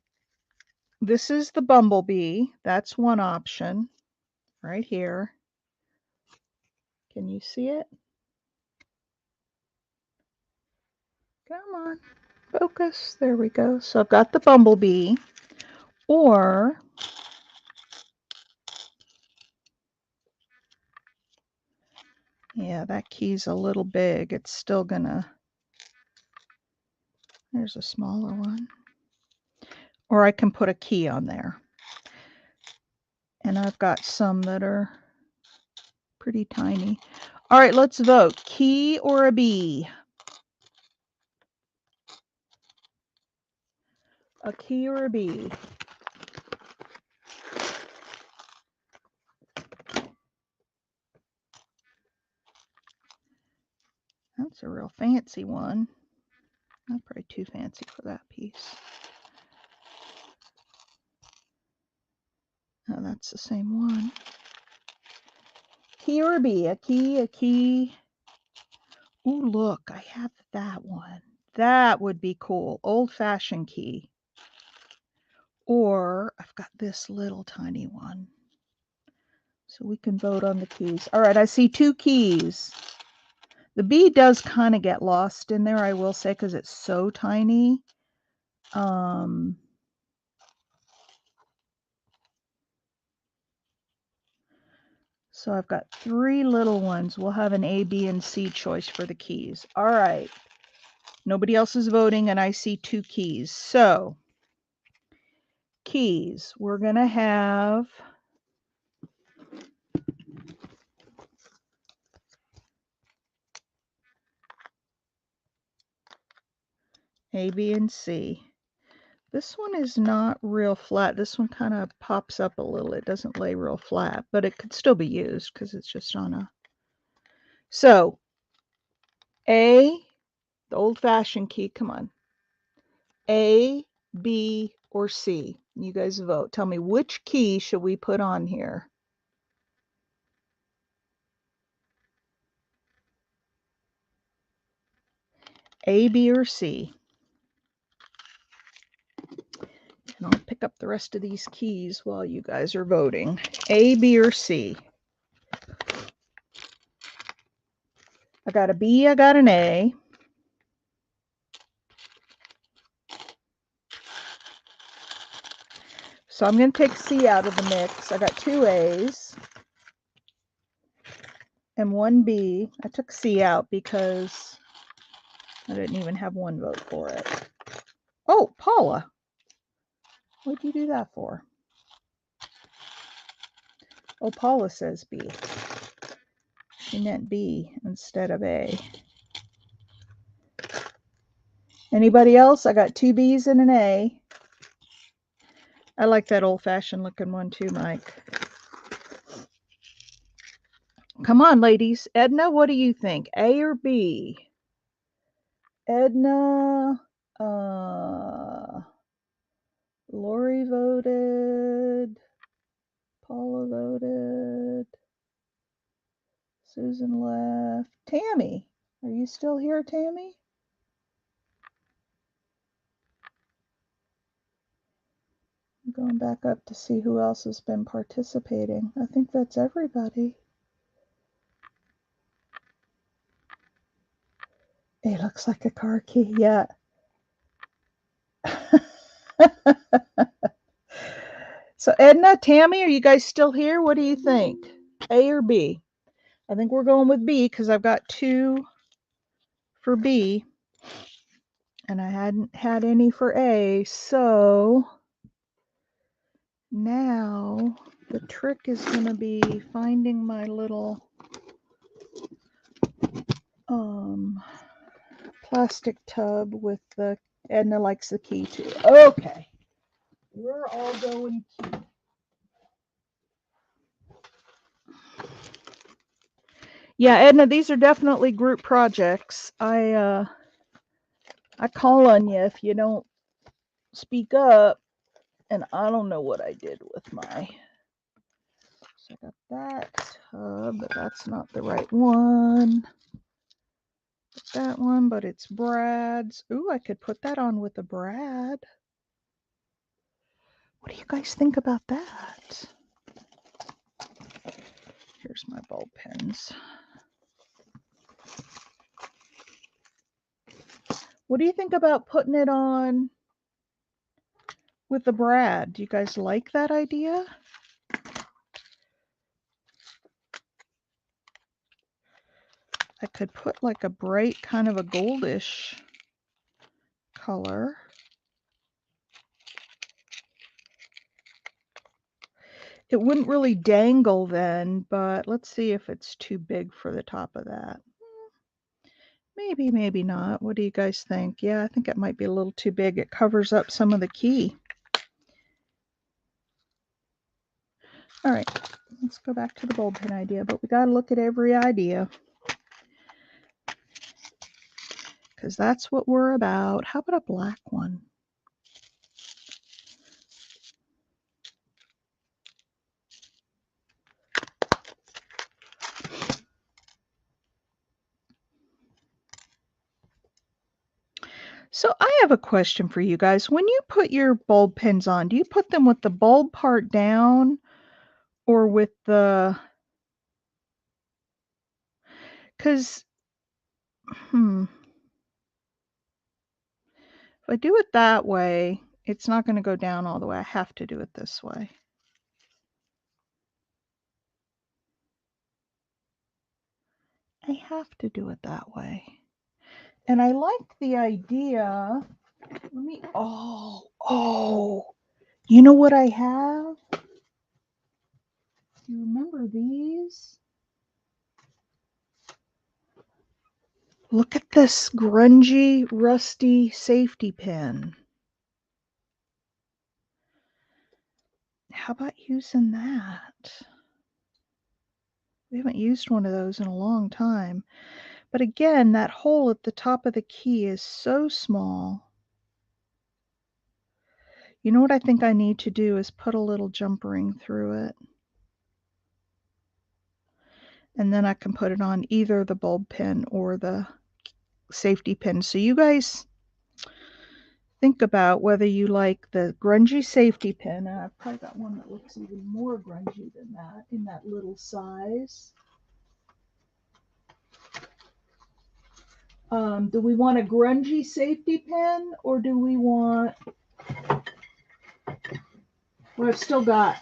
this is the bumblebee. That's one option right here. Can you see it? Come on. Focus. There we go. So I've got the bumblebee. Or yeah, that key's a little big. It's still gonna, there's a smaller one. Or I can put a key on there. And I've got some that are pretty tiny. All right, let's vote. Key or a bee? A key or a bee? It's a real fancy one. Not probably too fancy for that piece. Oh, that's the same one. Key or B? A key, a key. Ooh, look, I have that one. That would be cool. Old-fashioned key. Or I've got this little tiny one. So we can vote on the keys. All right, I see 2 keys. The B does kind of get lost in there, I will say, because it's so tiny. So I've got 3 little ones. We'll have an A, B, and C choice for the keys. All right. Nobody else is voting, and I see 2 keys. So, keys. We're going to have A, B, and C. This one is not real flat. This one kind of pops up a little. It doesn't lay real flat, but it could still be used because it's just on a... So, A, the old-fashioned key, come on. A, B, or C? You guys vote. Tell me, which key should we put on here? A, B, or C? And I'll pick up the rest of these keys while you guys are voting. A, B, or C? I got a B, I got an A. So I'm going to take C out of the mix. I got 2 A's and 1 B. I took C out because I didn't even have 1 vote for it. Oh, Paula. What'd you do that for? Oh, Paula says B. She meant B instead of A. Anybody else? I got 2 B's and an A. I like that old-fashioned looking one too, Mike. Come on, ladies. Edna, what do you think? A or B? Edna, Lori voted. Paula voted. Susan left. Tammy, are you still here, Tammy? I'm going back up to see who else has been participating. I think that's everybody. It looks like a car key, yeah. So Edna, Tammy, are you guys still here? What do you think? A or B? I think we're going with B because I've got 2 for B and I hadn't had any for A. So now the trick is going to be finding my little plastic tub with the... Edna likes the key too. Okay. We're all going key. Yeah, Edna, these are definitely group projects. I call on you if you don't speak up, and I don't know what I did with my... So I got that tub, but that's not the right one. That one, but it's Brad's. Ooh, I could put that on with a Brad. What do you guys think about that? Here's my ball pens. What do you think about putting it on with the Brad? Do you guys like that idea? I could put like a bright kind of a goldish color. It wouldn't really dangle then, but let's see if it's too big for the top of that. Maybe, maybe not. What do you guys think? Yeah, I think it might be a little too big. It covers up some of the key. All right, let's go back to the bulb pin idea, but we got to look at every idea. because that's what we're about. How about a black one? So I have a question for you guys. When you put your bulb pins on, do you put them with the bulb part down or with the... Because, if I do it that way, it's not going to go down all the way. I have to do it this way. I have to do it that way. And I like the idea. Let me, you know what I have? Do you remember these? Look at this grungy, rusty safety pin. How about using that? We haven't used one of those in a long time. But again, that hole at the top of the key is so small. You know what I think I need to do is put a little jump ring through it. And then I can put it on either the bulb pin or the safety pin. So you guys think about whether you like the grungy safety pin. And I've probably got one that looks even more grungy than that in that little size. Do we want a grungy safety pin or do we want... Well, I've still got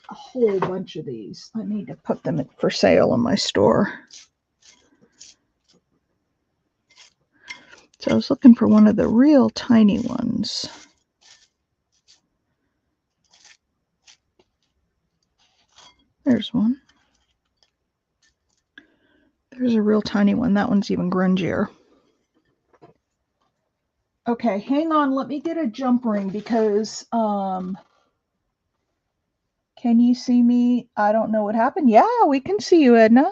a whole bunch of these. I need to put them for sale in my store. So I was looking for one of the real tiny ones. There's one. There's a real tiny one. That one's even grungier. Okay, hang on. Let me get a jump ring because can you see me? I don't know what happened. Yeah, we can see you, Edna.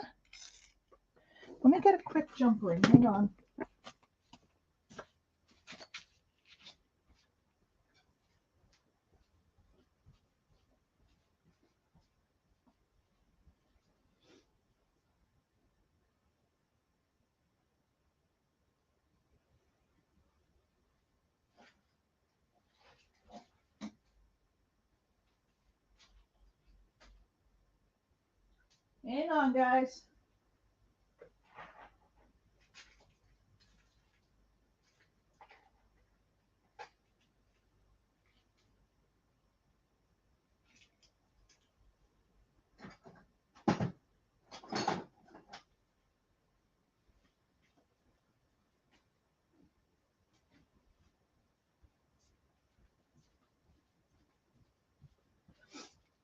Let me get a quick jump ring. Hang on. Hang on, guys.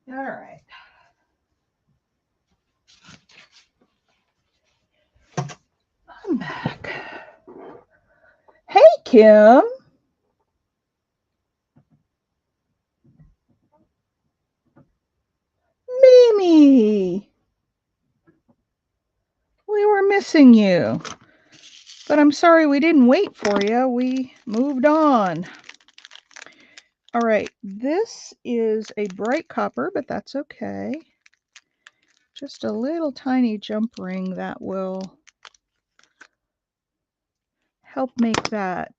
All right. I'm back. Hey, Kim. Mimi. We were missing you. But I'm sorry we didn't wait for you. We moved on. All right. This is a bright copper, but that's okay. Just a little tiny jump ring that will help make that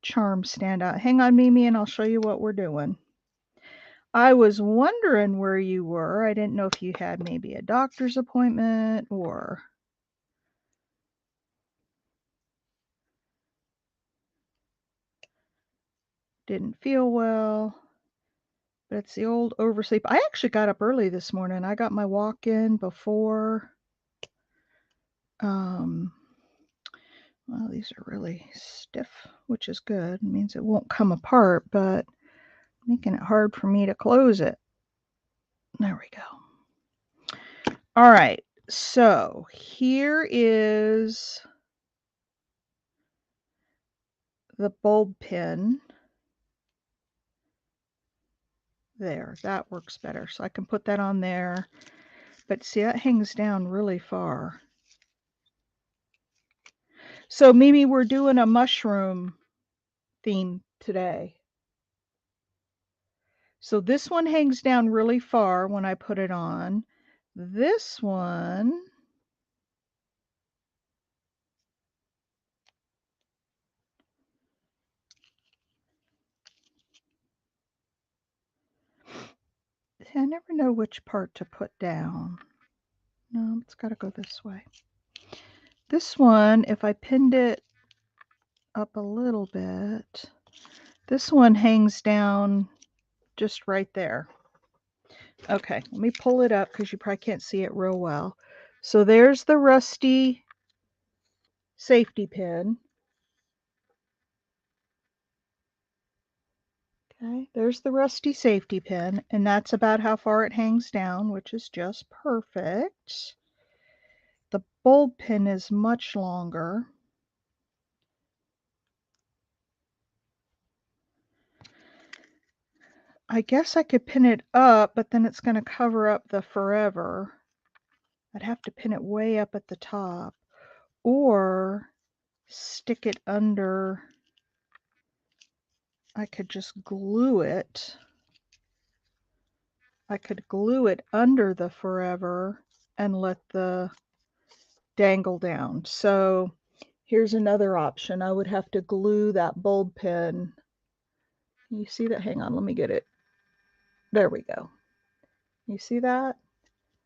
charm stand out. Hang on, Mimi, and I'll show you what we're doing. I was wondering where you were. I didn't know if you had maybe a doctor's appointment or didn't feel well. But it's the old oversleep. I actually got up early this morning. I got my walk in before. Well, these are really stiff, which is good. It means it won't come apart, but making it hard for me to close it. There we go. All right, so here is the bulb pin. There, that works better. So I can put that on there. But see, that hangs down really far. So Mimi, we're doing a mushroom theme today. So this one hangs down really far when I put it on. This one, I never know which part to put down. No, it's got to go this way. This one, if I pinned it up a little bit, this one hangs down just right there. Okay, let me pull it up because you probably can't see it real well. So there's the rusty safety pin. Okay, there's the rusty safety pin, and that's about how far it hangs down, which is just perfect. The bulb pin is much longer. I guess I could pin it up, but then it's going to cover up the forever. I'd have to pin it way up at the top, or stick it under. I could just glue it. I could glue it under the forever and let the dangle down. So here's another option. I would have to glue that bulb pin. You see that? Hang on, let me get it. There we go. You see that?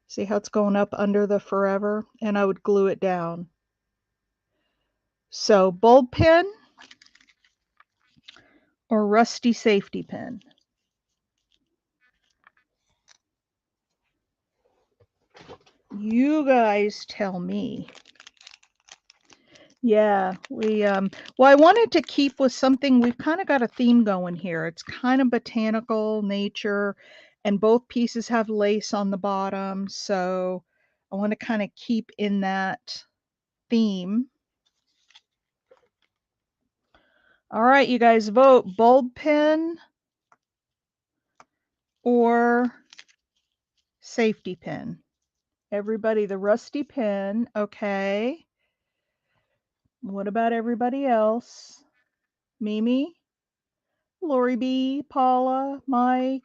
See how it's going up under the forever? And I would glue it down. So bulb pin or rusty safety pin? You guys tell me. Yeah, well, I wanted to keep with something. We've kind of got a theme going here. It's kind of botanical nature, and both pieces have lace on the bottom. So I want to kind of keep in that theme. All right, you guys vote bulb pin or safety pin. Everybody, the rusty pin. Okay. What about everybody else? Mimi, Lori B, Paula, Mike,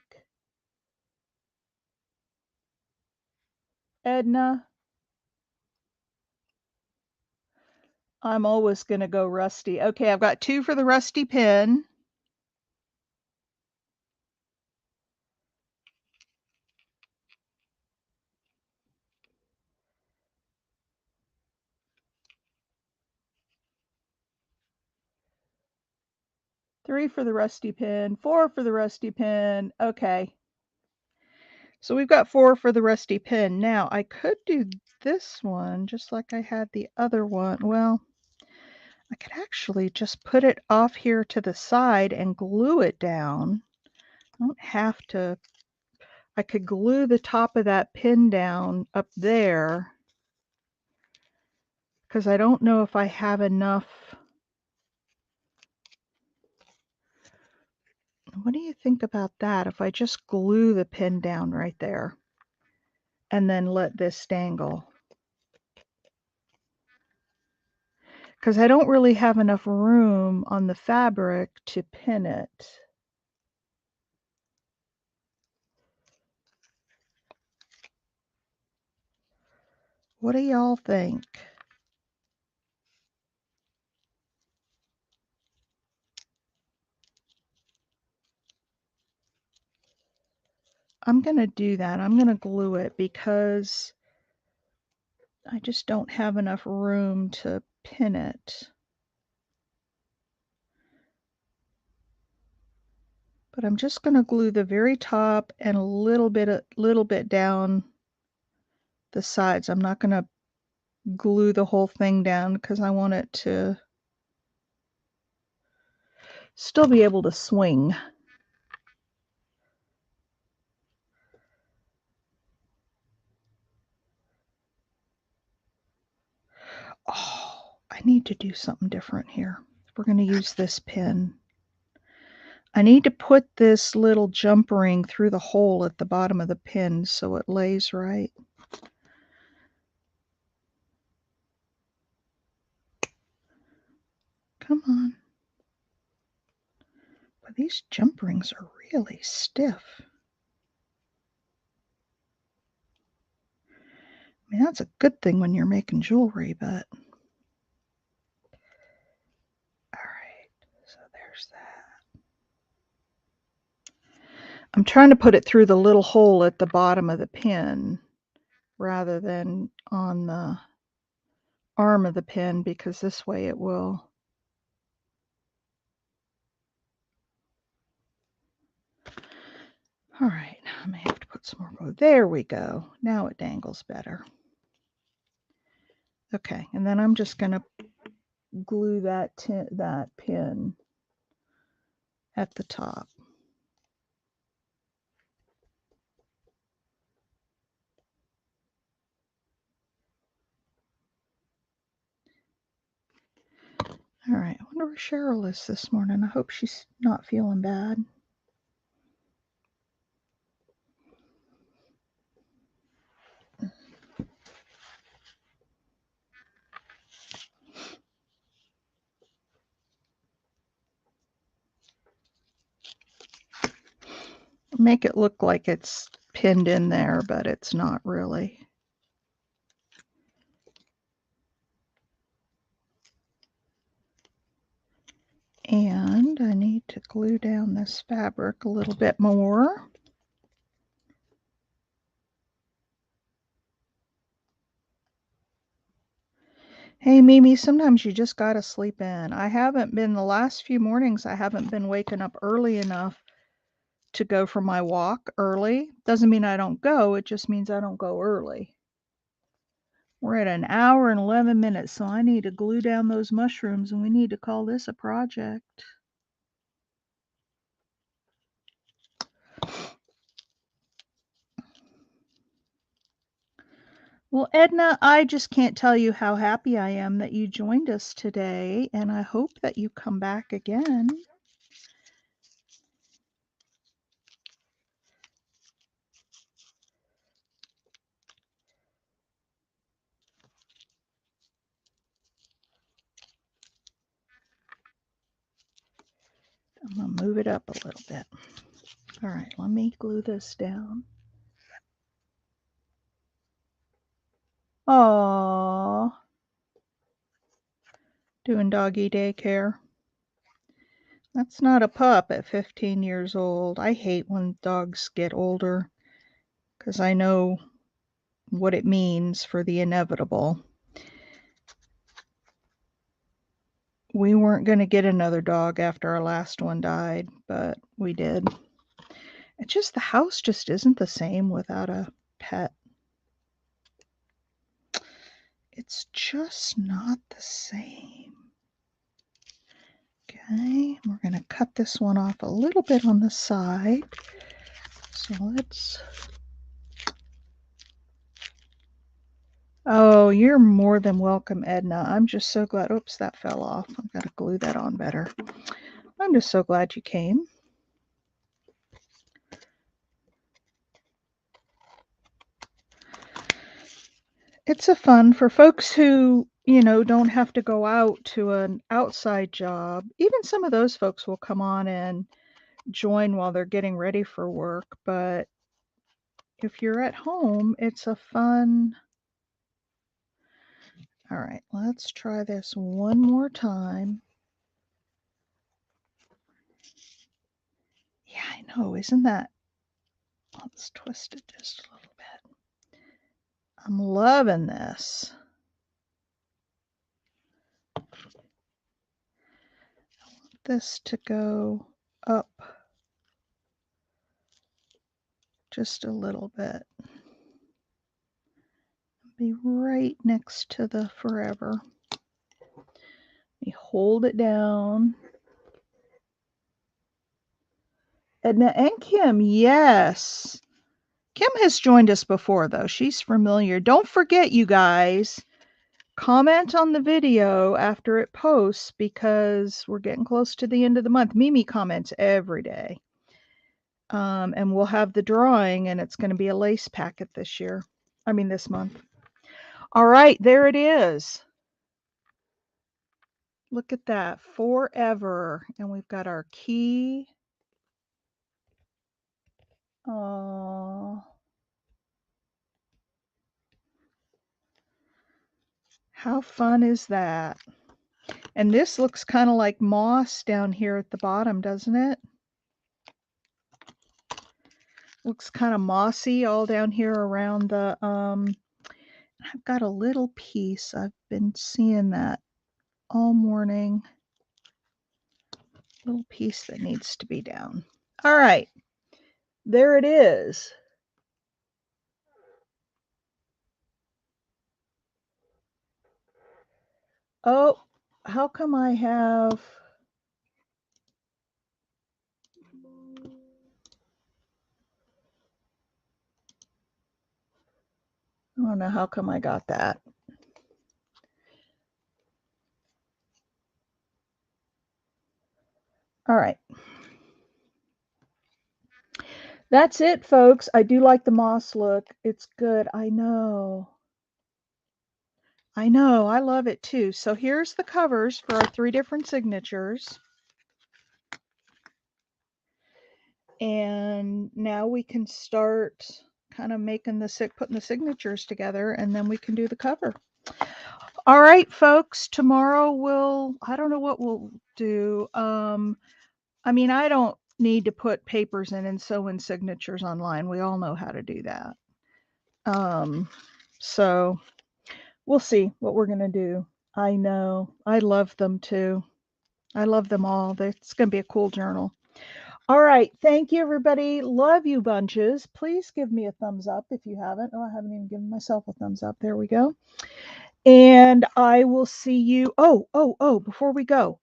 Edna. I'm always going to go rusty. Okay, I've got 2 for the rusty pin. Three for the rusty pin, 4 for the rusty pin. Okay. So we've got 4 for the rusty pin. Now I could do this one just like I had the other one. Well, I could actually just put it off here to the side and glue it down. I don't have to. I could glue the top of that pin down up there because I don't know if I have enough. What do you think about that if I just glue the pin down right there and then let this dangle? Because I don't really have enough room on the fabric to pin it. What do y'all think? I'm going to do that. I'm going to glue it because I just don't have enough room to pin it. But I'm just going to glue the very top and a little bit down the sides. I'm not going to glue the whole thing down because I want it to still be able to swing. Oh, I need to do something different here. We're going to use this pin. I need to put this little jump ring through the hole at the bottom of the pin so it lays right. Come on. But these jump rings are really stiff. I mean, that's a good thing when you're making jewelry, but... Alright, so there's that. I'm trying to put it through the little hole at the bottom of the pin rather than on the arm of the pin, because this way it will... Alright, I may have to put some more glue. There we go. Now it dangles better. Okay, and then I'm just going to glue that pin at the top. All right, I wonder where Cheryl is this morning. I hope she's not feeling bad. Make it look like it's pinned in there, but it's not really. And I need to glue down this fabric a little bit more. Hey, Mimi, sometimes you just gotta sleep in. I haven't been, the last few mornings, I haven't been waking up early enough to go for my walk early. Doesn't mean I don't go, it just means I don't go early. We're at 1 hour and 11 minutes, so I need to glue down those mushrooms, and we need to call this a project. Well, Edna, I just can't tell you how happy I am that you joined us today, and I hope that you come back again. I'm going to move it up a little bit. All right, let me glue this down. Aww. Doing doggy daycare. That's not a pup at 15 years old. I hate when dogs get older because I know what it means for the inevitable. We weren't going to get another dog after our last one died, but we did. It's just the house just isn't the same without a pet. It's just not the same. Okay, we're going to cut this one off a little bit on the side. So let's... Oh, you're more than welcome, Edna. I'm just so glad. Oops, that fell off. I've got to glue that on better. I'm just so glad you came. It's a fun for folks who, you know, don't have to go out to an outside job. Even some of those folks will come on and join while they're getting ready for work. But if you're at home, it's a fun... All right, let's try this one more time. Yeah, I know, isn't that... Let's twist it just a little bit. I'm loving this. I want this to go up just a little bit. Be right next to the forever. You hold it down. Edna and Kim, yes. Kim has joined us before, though. She's familiar. Don't forget, you guys, comment on the video after it posts because we're getting close to the end of the month. Mimi comments every day. And we'll have the drawing, and it's going to be a lace packet this year. I mean, this month. All right, there it is. Look at that, forever. And we've got our key. Oh, how fun is that? And this looks kind of like moss down here at the bottom, doesn't it? Looks kind of mossy all down here around the I've got a little piece. I've been seeing that all morning. Little piece that needs to be down. All right. There it is. Oh, how come I have I don't know how come I got that. All right. That's it, folks. I do like the moss look. It's good. I know. I know. I love it too. So here's the covers for our 3 different signatures. And now we can start kind of making putting the signatures together, and then we can do the cover. All right, folks. Tomorrow I don't know what we'll do. I mean, I don't need to put papers in and sew in signatures online. We all know how to do that. So we'll see what we're going to do. I know. I love them too. I love them all. It's going to be a cool journal. All right. Thank you, everybody. Love you bunches. Please give me a thumbs up if you haven't. Oh, I haven't even given myself a thumbs up. There we go. And I will see you. Oh, before we go,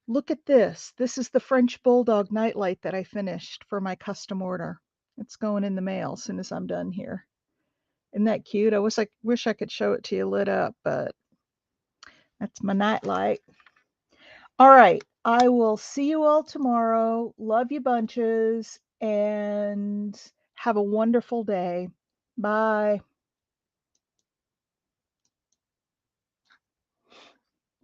look at this. This is the French Bulldog nightlight that I finished for my custom order. It's going in the mail as soon as I'm done here. Isn't that cute? Wish I could show it to you lit up, but that's my nightlight. All right. I will see you all tomorrow. Love you bunches and have a wonderful day. Bye.